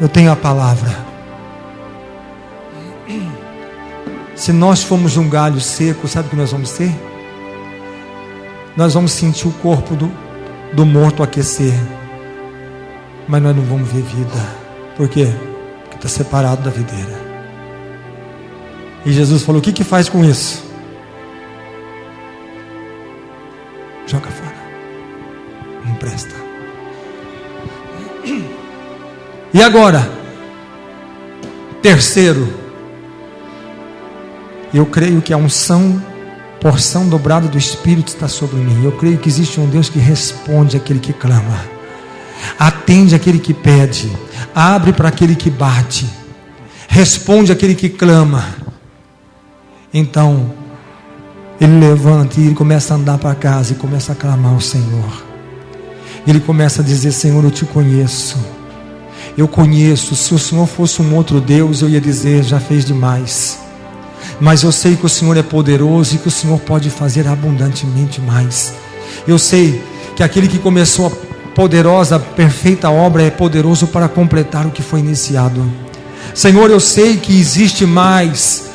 Eu tenho a palavra. Se nós formos um galho seco, sabe o que nós vamos ser? Nós vamos sentir o corpo do morto aquecer, mas nós não vamos ver vida. Por quê? Porque está separado da videira. E Jesus falou: o que faz com isso? Joga fora. Não presta. E agora, terceiro, eu creio que a unção, porção dobrada do Espírito está sobre mim. Eu creio que existe um Deus que responde àquele que clama, atende aquele que pede, abre para aquele que bate, responde àquele que clama. Então ele levanta e ele começa a andar para casa e começa a clamar ao Senhor. Ele começa a dizer: Senhor, eu te conheço, eu conheço. Se o Senhor fosse um outro Deus, eu ia dizer: já fez demais. Mas eu sei que o Senhor é poderoso e que o Senhor pode fazer abundantemente mais. Eu sei que aquele que começou poderosa, perfeita obra é poderoso para completar o que foi iniciado. Senhor, eu sei que existe mais,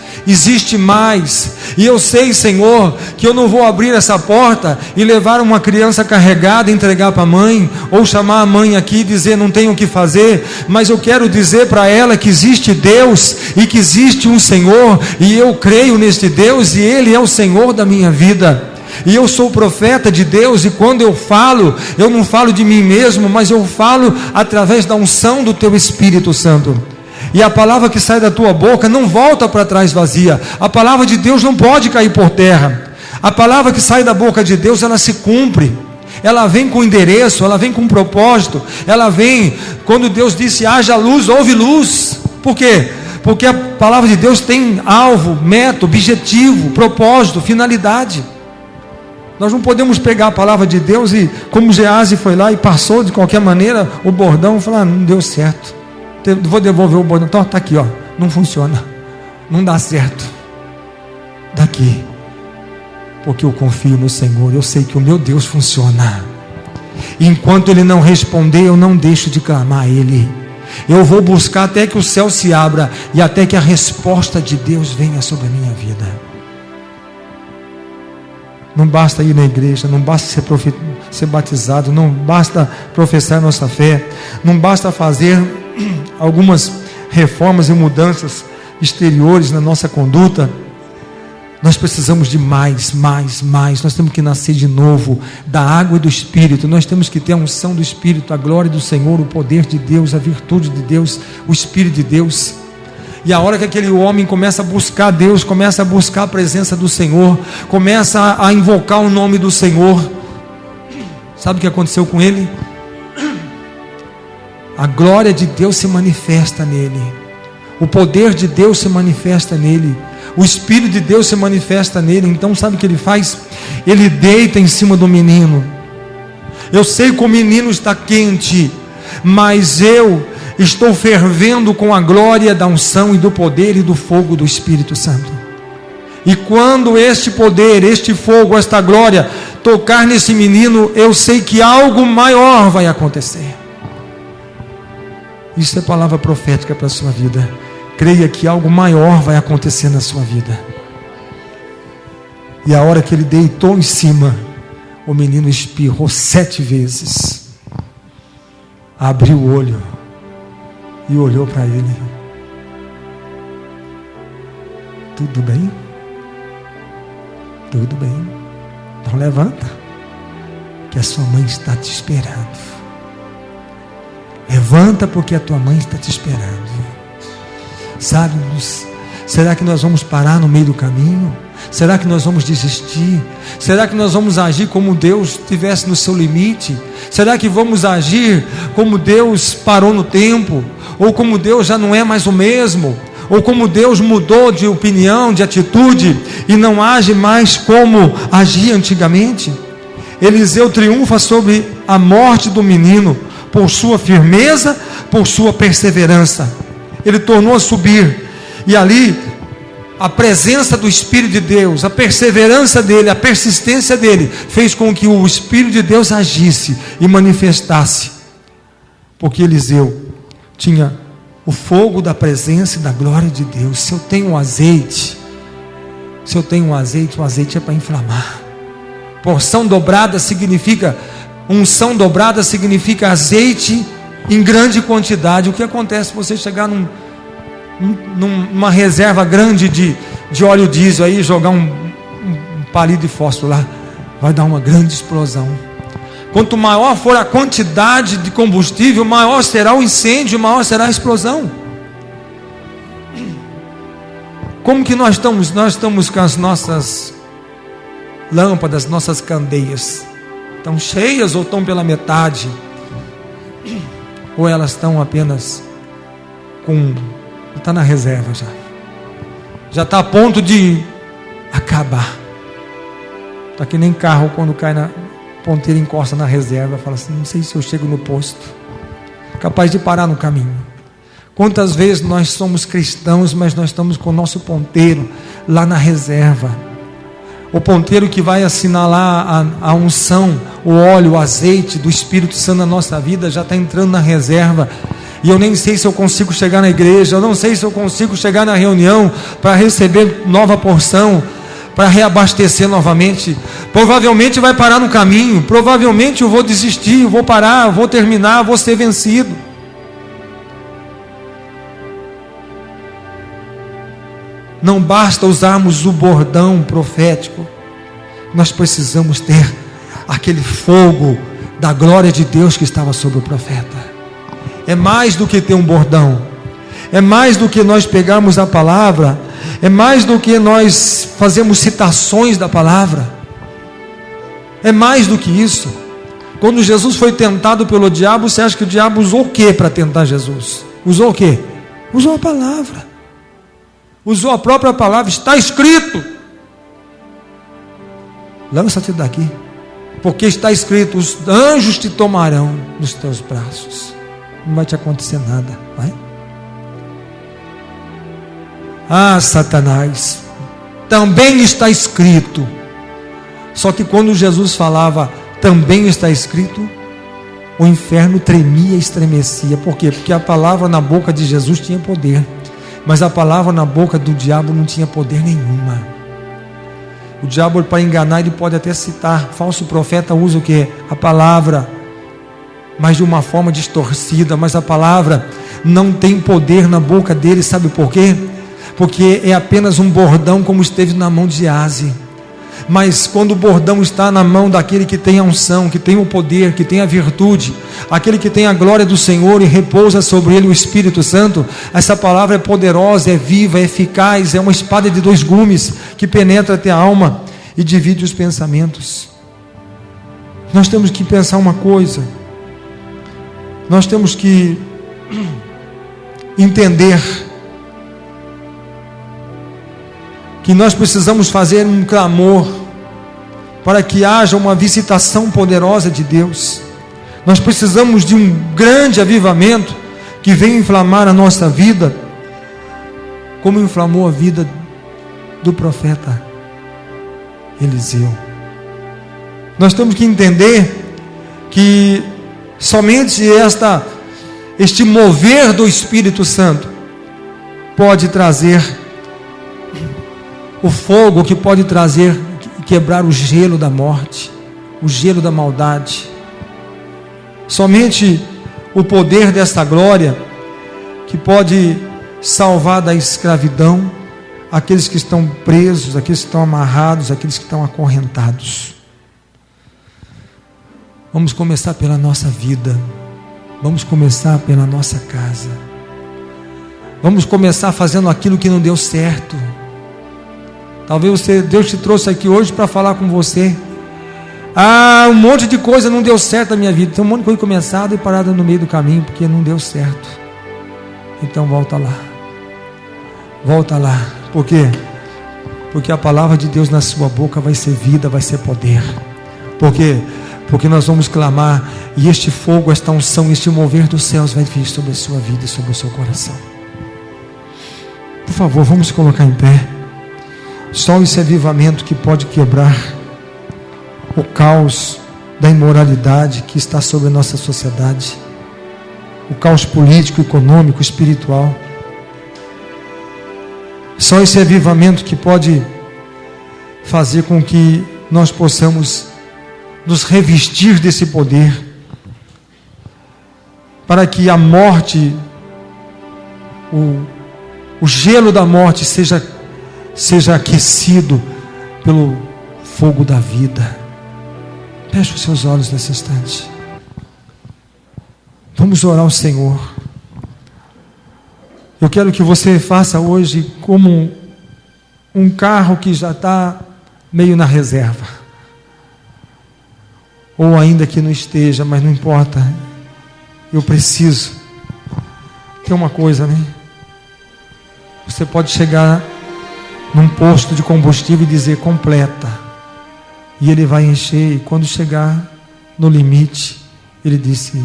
e eu sei, Senhor, que eu não vou abrir essa porta e levar uma criança carregada, entregar para a mãe, ou chamar a mãe aqui e dizer não tenho o que fazer, mas eu quero dizer para ela que existe Deus, e que existe um Senhor, e eu creio neste Deus, e Ele é o Senhor da minha vida, e eu sou profeta de Deus, e quando eu falo, eu não falo de mim mesmo, mas eu falo através da unção do Teu Espírito Santo. E a palavra que sai da tua boca não volta para trás vazia. A palavra de Deus não pode cair por terra. A palavra que sai da boca de Deus, ela se cumpre. Ela vem com endereço, ela vem com propósito. Ela vem, quando Deus disse haja luz, houve luz. Por quê? Porque a palavra de Deus tem alvo, método, objetivo, propósito, finalidade. Nós não podemos pegar a palavra de Deus e, como Geazi foi lá e passou de qualquer maneira o bordão, falar, não deu certo. Vou devolver o bordão, então está aqui, ó, não funciona, não dá certo, daqui, porque eu confio no Senhor, eu sei que o meu Deus funciona, e enquanto Ele não responder, eu não deixo de clamar a Ele, eu vou buscar até que o céu se abra, e até que a resposta de Deus venha sobre a minha vida. Não basta ir na igreja, não basta ser batizado, não basta professar nossa fé, não basta fazer algumas reformas e mudanças exteriores na nossa conduta. Nós precisamos de mais. Nós temos que nascer de novo da água e do Espírito. Nós temos que ter a unção do Espírito, a glória do Senhor, o poder de Deus, a virtude de Deus, o Espírito de Deus. E a hora que aquele homem começa a buscar Deus, começa a buscar a presença do Senhor, começa a invocar o nome do Senhor, sabe o que aconteceu com ele? A glória de Deus se manifesta nele, o poder de Deus se manifesta nele, o Espírito de Deus se manifesta nele. Então sabe o que ele faz? Ele deita em cima do menino. Eu sei que o menino está quente, mas eu estou fervendo com a glória da unção e do poder e do fogo do Espírito Santo. E quando este poder, este fogo, esta glória tocar nesse menino, eu sei que algo maior vai acontecer. Isso é palavra profética para a sua vida. Creia que algo maior vai acontecer na sua vida. E a hora que ele deitou em cima, o menino espirrou 7 vezes, abriu o olho e olhou para ele. Tudo bem? Tudo bem. Então levanta, que a sua mãe está te esperando. Levanta, porque a tua mãe está te esperando. Sabe, será que nós vamos parar no meio do caminho? Será que nós vamos desistir? Será que nós vamos agir como Deus estivesse no seu limite? Será que vamos agir como Deus parou no tempo? Ou como Deus já não é mais o mesmo? Ou como Deus mudou de opinião, de atitude, e não age mais como agia antigamente? Eliseu triunfa sobre a morte do menino, por sua firmeza, por sua perseverança. Ele tornou a subir, e ali a presença do Espírito de Deus, a perseverança dele, a persistência dele, fez com que o Espírito de Deus agisse e manifestasse, porque Eliseu tinha o fogo da presença e da glória de Deus. Se eu tenho um azeite, o azeite é para inflamar. Porção dobrada significa, unção dobrada significa azeite em grande quantidade. O que acontece se você chegar numa reserva grande de óleo diesel aí, jogar um palito de fósforo lá, vai dar uma grande explosão. Quanto maior for a quantidade de combustível, maior será o incêndio, maior será a explosão. Como que nós estamos? Nós estamos com as nossas lâmpadas, nossas candeias, estão cheias ou estão pela metade? Ou elas estão apenas está na reserva já está a ponto de acabar. Está que nem carro quando cai na ponteira, encosta na reserva, fala assim, não sei se eu chego no posto, capaz de parar no caminho. Quantas vezes nós somos cristãos, mas nós estamos com o nosso ponteiro lá na reserva, o ponteiro que vai assinalar a unção, o óleo, o azeite do Espírito Santo na nossa vida já está entrando na reserva. E eu nem sei se eu consigo chegar na igreja, eu não sei se eu consigo chegar na reunião para receber nova porção, para reabastecer novamente. Provavelmente vai parar no caminho, provavelmente eu vou desistir, eu vou parar, eu vou terminar, eu vou ser vencido. Não basta usarmos o bordão profético, nós precisamos ter aquele fogo da glória de Deus que estava sobre o profeta. É mais do que ter um bordão, é mais do que nós pegarmos a palavra, é mais do que nós fazermos citações da palavra, é mais do que isso. Quando Jesus foi tentado pelo diabo, você acha que o diabo usou o que para tentar Jesus? Usou o que? Usou a palavra, usou a própria palavra. Está escrito: lança-te daqui, porque está escrito: os anjos te tomarão nos teus braços. Não vai te acontecer nada, vai? Ah, Satanás, também está escrito. Só que quando Jesus falava também está escrito, o inferno tremia e estremecia. Por quê? Porque a palavra na boca de Jesus tinha poder, mas a palavra na boca do diabo não tinha poder nenhuma. O diabo, para enganar, ele pode até citar. Falso profeta usa o que? A palavra, mas de uma forma distorcida. Mas a palavra não tem poder na boca dele. Sabe por quê? Porque é apenas um bordão, como esteve na mão de Geazi. Mas quando o bordão está na mão daquele que tem a unção, que tem o poder, que tem a virtude, aquele que tem a glória do Senhor e repousa sobre ele o Espírito Santo, essa palavra é poderosa, é viva, é eficaz, é uma espada de dois gumes que penetra até a alma e divide os pensamentos. Nós temos que pensar uma coisa, nós temos que entender que nós precisamos fazer um clamor para que haja uma visitação poderosa de Deus. Nós precisamos de um grande avivamento que venha inflamar a nossa vida, como inflamou a vida do profeta Eliseu. Nós temos que entender que somente este mover do Espírito Santo pode trazer o fogo, que pode trazer, quebrar o gelo da morte, o gelo da maldade. Somente o poder desta glória que pode salvar da escravidão aqueles que estão presos, aqueles que estão amarrados, aqueles que estão acorrentados. Vamos começar pela nossa vida, vamos começar pela nossa casa, vamos começar fazendo aquilo que não deu certo. Talvez Deus te trouxe aqui hoje para falar com você. Ah, um monte de coisa não deu certo na minha vida. Tem um monte de coisa começada e parada no meio do caminho, porque não deu certo. Então volta lá. Volta lá. Por quê? Porque a palavra de Deus na sua boca vai ser vida, vai ser poder. Por quê? Porque nós vamos clamar, e este fogo, esta unção, este mover dos céus vai vir sobre a sua vida e sobre o seu coração. Por favor, vamos colocar em pé. Só esse avivamento que pode quebrar o caos da imoralidade que está sobre a nossa sociedade, o caos político, econômico, espiritual. Só esse avivamento que pode fazer com que nós possamos nos revestir desse poder, para que a morte, o gelo da morte seja aquecido pelo fogo da vida. Feche os seus olhos nesse instante. Vamos orar ao Senhor. Eu quero que você faça hoje como um carro que já está meio na reserva, ou ainda que não esteja, mas não importa. Eu preciso. Tem uma coisa, né? Você pode chegar num posto de combustível e dizer completa, e ele vai encher, e quando chegar no limite, ele disse: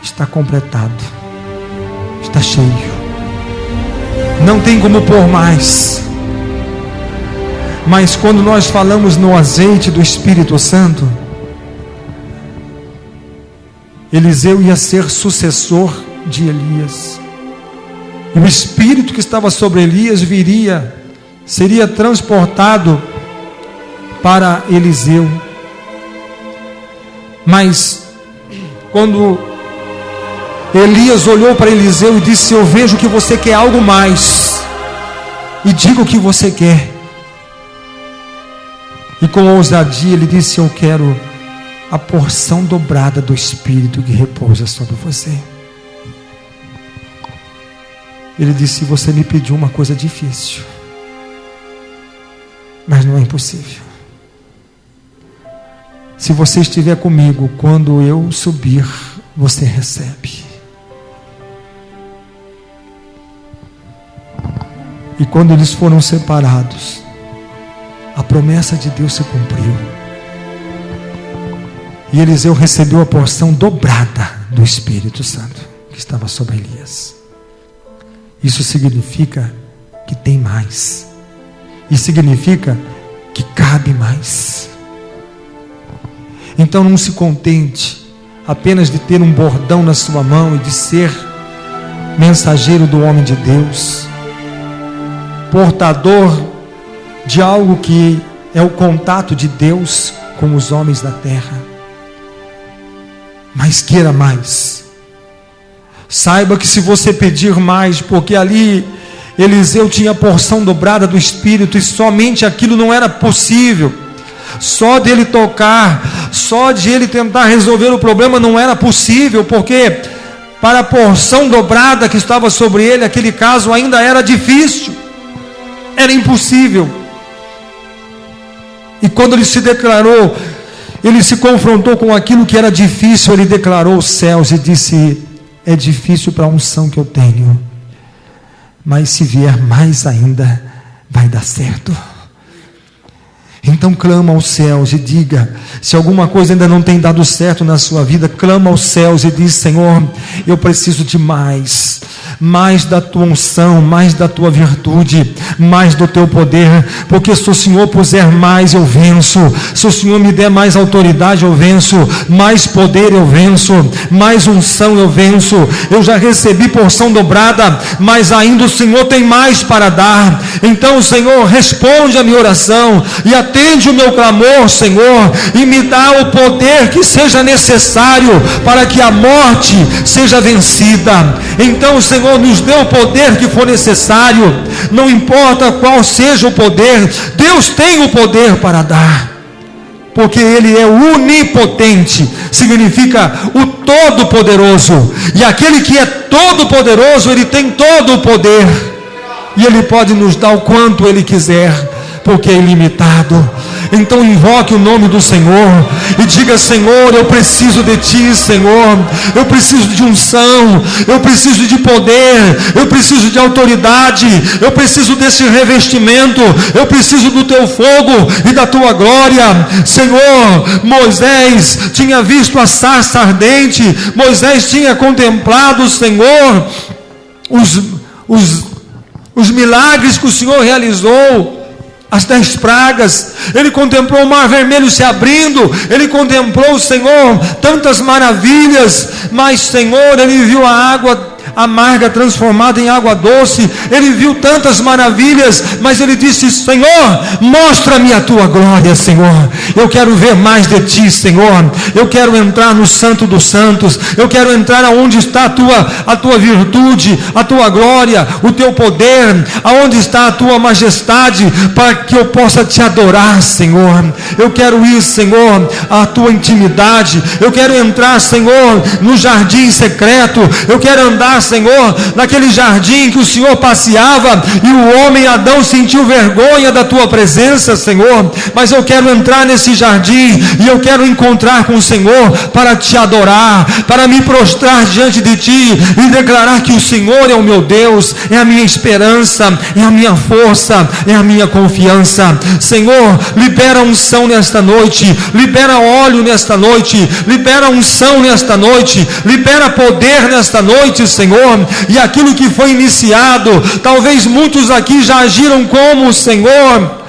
está completado, está cheio, não tem como pôr mais. Mas quando nós falamos no azeite do Espírito Santo, Eliseu ia ser sucessor de Elias. E o espírito que estava sobre Elias seria transportado para Eliseu. Mas quando Elias olhou para Eliseu e disse: eu vejo que você quer algo mais, e diga o que você quer. E com ousadia ele disse: eu quero a porção dobrada do Espírito que repousa sobre você. Ele disse: você me pediu uma coisa difícil, mas não é impossível. Se você estiver comigo, quando eu subir, você recebe. E quando eles foram separados, a promessa de Deus se cumpriu. E Eliseu recebeu a porção dobrada do Espírito Santo que estava sobre Elias. Isso significa que tem mais. Isso significa que cabe mais. Então não se contente apenas de ter um bordão na sua mão e de ser mensageiro do homem de Deus, portador de algo que é o contato de Deus com os homens da terra. Mas queira mais. Saiba que se você pedir mais, porque ali Eliseu tinha a porção dobrada do Espírito, e somente aquilo não era possível. Só dele tocar, só de ele tentar resolver o problema não era possível, porque para a porção dobrada que estava sobre ele, aquele caso ainda era difícil, era impossível. E quando ele se declarou, ele se confrontou com aquilo que era difícil, ele declarou os céus e disse: é difícil para a unção que eu tenho, mas se vier mais ainda, vai dar certo. Então clama aos céus e diga, se alguma coisa ainda não tem dado certo na sua vida, clama aos céus e diz: Senhor, eu preciso de mais da tua unção, mais da tua virtude, mais do teu poder, porque se o Senhor puser mais, eu venço. Se o Senhor me der mais autoridade, eu venço. Mais poder, eu venço. Mais unção, eu venço. Eu já recebi porção dobrada, mas ainda o Senhor tem mais para dar. Então, Senhor, responde a minha oração e atende o meu clamor, Senhor, e me dá o poder que seja necessário para que a morte seja vencida. Então, Senhor, nos dê o poder que for necessário, não importa qual seja o poder, Deus tem o poder para dar, porque Ele é onipotente, significa o todo-poderoso, e aquele que é todo-poderoso, Ele tem todo o poder, e Ele pode nos dar o quanto Ele quiser, porque é ilimitado. Então invoque o nome do Senhor e diga: Senhor, eu preciso de Ti, Senhor, eu preciso de unção, eu preciso de poder, eu preciso de autoridade, eu preciso desse revestimento, eu preciso do Teu fogo e da Tua glória. Senhor, Moisés tinha visto a sarça ardente, Moisés tinha contemplado, Senhor, os milagres que o Senhor realizou, as 10 pragas, ele contemplou o mar vermelho se abrindo, ele contemplou, Senhor, tantas maravilhas, mas, Senhor, ele viu a água amarga transformada em água doce, ele viu tantas maravilhas, mas ele disse: Senhor, mostra-me a tua glória, Senhor, eu quero ver mais de Ti, Senhor, eu quero entrar no Santo dos Santos, eu quero entrar aonde está a tua virtude, a tua glória, o teu poder, aonde está a tua majestade, para que eu possa Te adorar, Senhor. Eu quero ir, Senhor, à tua intimidade, eu quero entrar, Senhor, no jardim secreto, eu quero andar, Senhor, naquele jardim que o Senhor passeava e o homem Adão sentiu vergonha da Tua presença, Senhor, mas eu quero entrar nesse jardim e eu quero encontrar com o Senhor para Te adorar, para me prostrar diante de Ti e declarar que o Senhor é o meu Deus, é a minha esperança, é a minha força, é a minha confiança. Senhor, libera unção nesta noite, libera óleo nesta noite, libera unção nesta noite, libera poder nesta noite, Senhor, e aquilo que foi iniciado, talvez muitos aqui já agiram como, Senhor,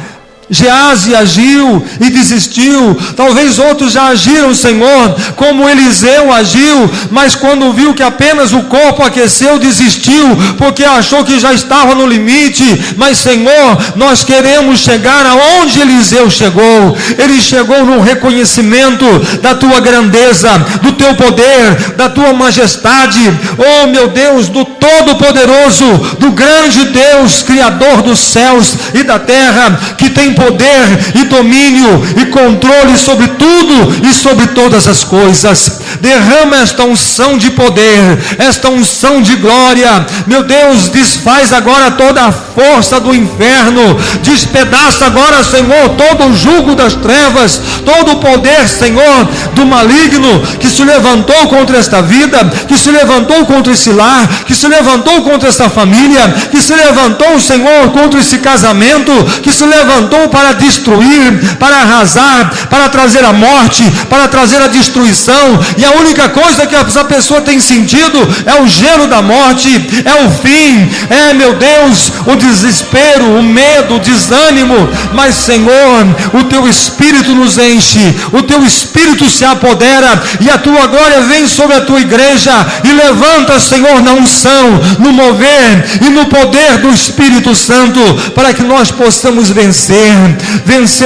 Geazi agiu e desistiu. Talvez outros já agiram, Senhor, como Eliseu agiu, mas quando viu que apenas o corpo aqueceu, desistiu, porque achou que já estava no limite. Mas, Senhor, nós queremos chegar aonde Eliseu chegou. Ele chegou no reconhecimento da tua grandeza, do teu poder, da tua majestade. Oh, meu Deus, do Todo-Poderoso, do grande Deus, Criador dos céus e da terra, que tem poder e domínio e controle sobre tudo e sobre todas as coisas. Derrama esta unção de poder, esta unção de glória. Meu Deus, desfaz agora toda a força do inferno, despedaça agora, Senhor, todo o jugo das trevas, todo o poder, Senhor, do maligno que se levantou contra esta vida, que se levantou contra esse lar, que se levantou contra essa família, que se levantou, Senhor, contra esse casamento, que se levantou para destruir, para arrasar, para trazer a morte, para trazer a destruição. E a única coisa que essa pessoa tem sentido é o gelo da morte, é o fim, é, meu Deus, o desespero, o medo, o desânimo. Mas, Senhor, o teu Espírito nos enche, o teu Espírito se apodera e a tua glória vem sobre a tua igreja e levanta, Senhor, na unção, no mover e no poder do Espírito Santo, para que nós possamos vencer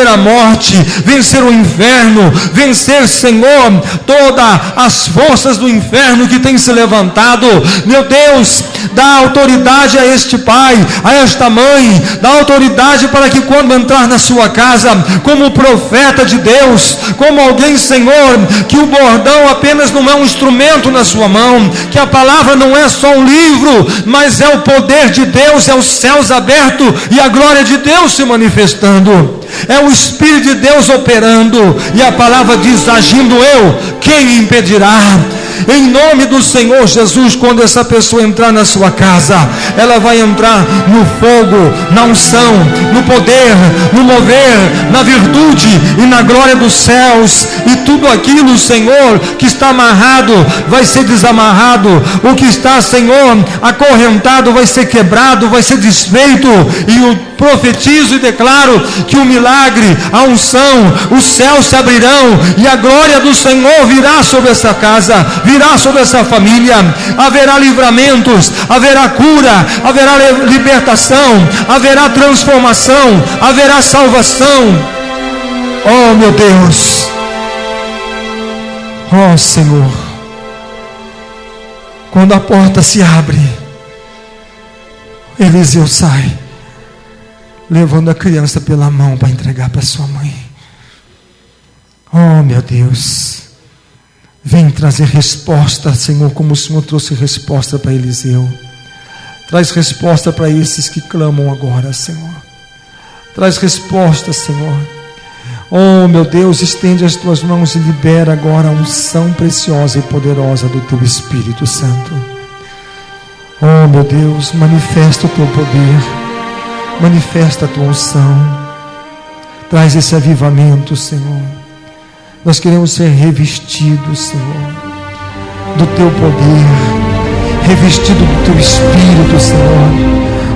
a morte, vencer o inferno, vencer, Senhor, todas as forças do inferno que tem se levantado. Meu Deus, dá autoridade a este pai, a esta mãe, dá autoridade para que quando entrar na sua casa, como profeta de Deus, como alguém, Senhor, que o bordão apenas não é um instrumento na sua mão, que a palavra não é só um livro, mas é o poder de Deus, é os céus abertos e a glória de Deus se manifestando, é o Espírito de Deus operando, e a palavra diz: agindo eu, quem impedirá? Em nome do Senhor Jesus, quando essa pessoa entrar na sua casa, ela vai entrar no fogo, na unção, no poder, no mover, na virtude e na glória dos céus. E tudo aquilo, Senhor, que está amarrado vai ser desamarrado. O que está, Senhor, acorrentado vai ser quebrado, vai ser desfeito. E eu profetizo e declaro que o milagre, a unção, os céus se abrirão e a glória do Senhor virá sobre essa casa, virá sobre essa família. Haverá livramentos, haverá cura, haverá libertação, haverá transformação, haverá salvação. Oh, meu Deus, oh, Senhor, quando a porta se abre, Eliseu sai levando a criança pela mão para entregar para sua mãe. Oh, meu Deus, vem trazer resposta, Senhor, como o Senhor trouxe resposta para Eliseu. Traz resposta para esses que clamam agora, Senhor. Traz resposta, Senhor. Oh, meu Deus, estende as tuas mãos e libera agora a unção preciosa e poderosa do teu Espírito Santo. Oh, meu Deus, manifesta o teu poder, manifesta a tua unção, traz esse avivamento, Senhor. Nós queremos ser revestidos, Senhor, do teu poder, revestido do teu Espírito, Senhor.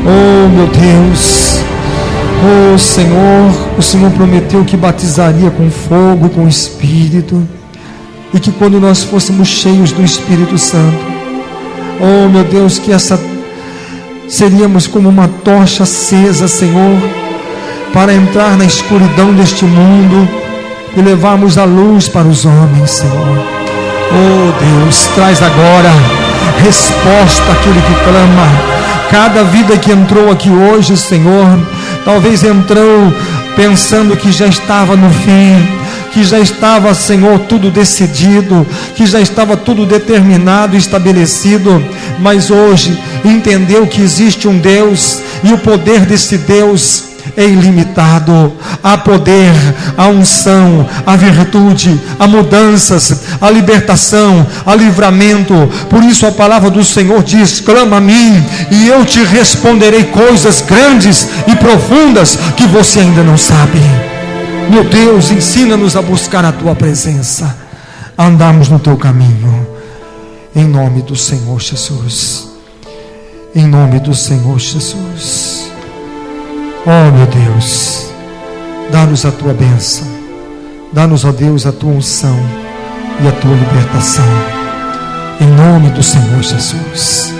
Oh, meu Deus, oh, Senhor, o Senhor prometeu que batizaria com fogo e com Espírito, e que quando nós fôssemos cheios do Espírito Santo, oh, meu Deus, que seríamos como uma tocha acesa, Senhor, para entrar na escuridão deste mundo e levarmos a luz para os homens, Senhor. Oh, Deus, traz agora resposta àquele que clama. Cada vida que entrou aqui hoje, Senhor, talvez entrou pensando que já estava no fim, que já estava, Senhor, tudo decidido, que já estava tudo determinado e estabelecido, mas hoje entendeu que existe um Deus, e o poder desse Deus é ilimitado. Há poder, a unção, a virtude, a mudanças, a libertação, a livramento. Por isso a palavra do Senhor diz: clama a mim e eu te responderei coisas grandes e profundas que você ainda não sabe. Meu Deus, ensina-nos a buscar a tua presença, a andarmos no teu caminho, em nome do Senhor Jesus, em nome do Senhor Jesus. Oh, meu Deus, Dá-nos a tua bênção. Dá-nos, ó Deus, a tua unção e a tua libertação. Em nome do Senhor Jesus.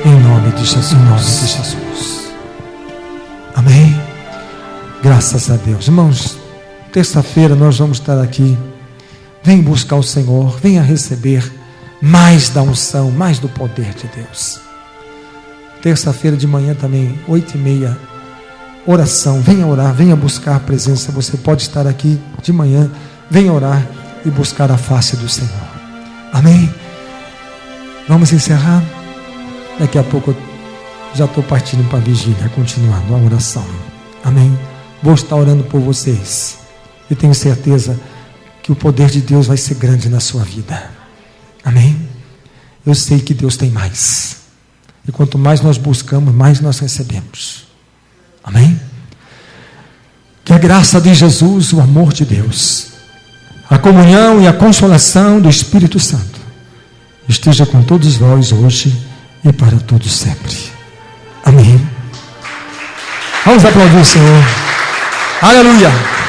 Em nome de Jesus. Em nome de Jesus. Amém. Graças a Deus. Irmãos, terça-feira nós vamos estar aqui. Vem buscar o Senhor. Venha receber mais da unção, mais do poder de Deus. Terça-feira de manhã também, 8h30, oração. Venha orar, venha buscar a presença. Você pode estar aqui de manhã. Venha orar e buscar a face do Senhor. Amém. Vamos encerrar. Daqui a pouco eu já estou partindo para a vigília, continuando a oração. Amém. Vou estar orando por vocês. E tenho certeza que o poder de Deus vai ser grande na sua vida. Amém. Eu sei que Deus tem mais. E quanto mais nós buscamos, mais nós recebemos. Amém. Que a graça de Jesus, o amor de Deus, a comunhão e a consolação do Espírito Santo esteja com todos nós hoje e para todos sempre. Amém. Vamos aplaudir o Senhor. Aleluia.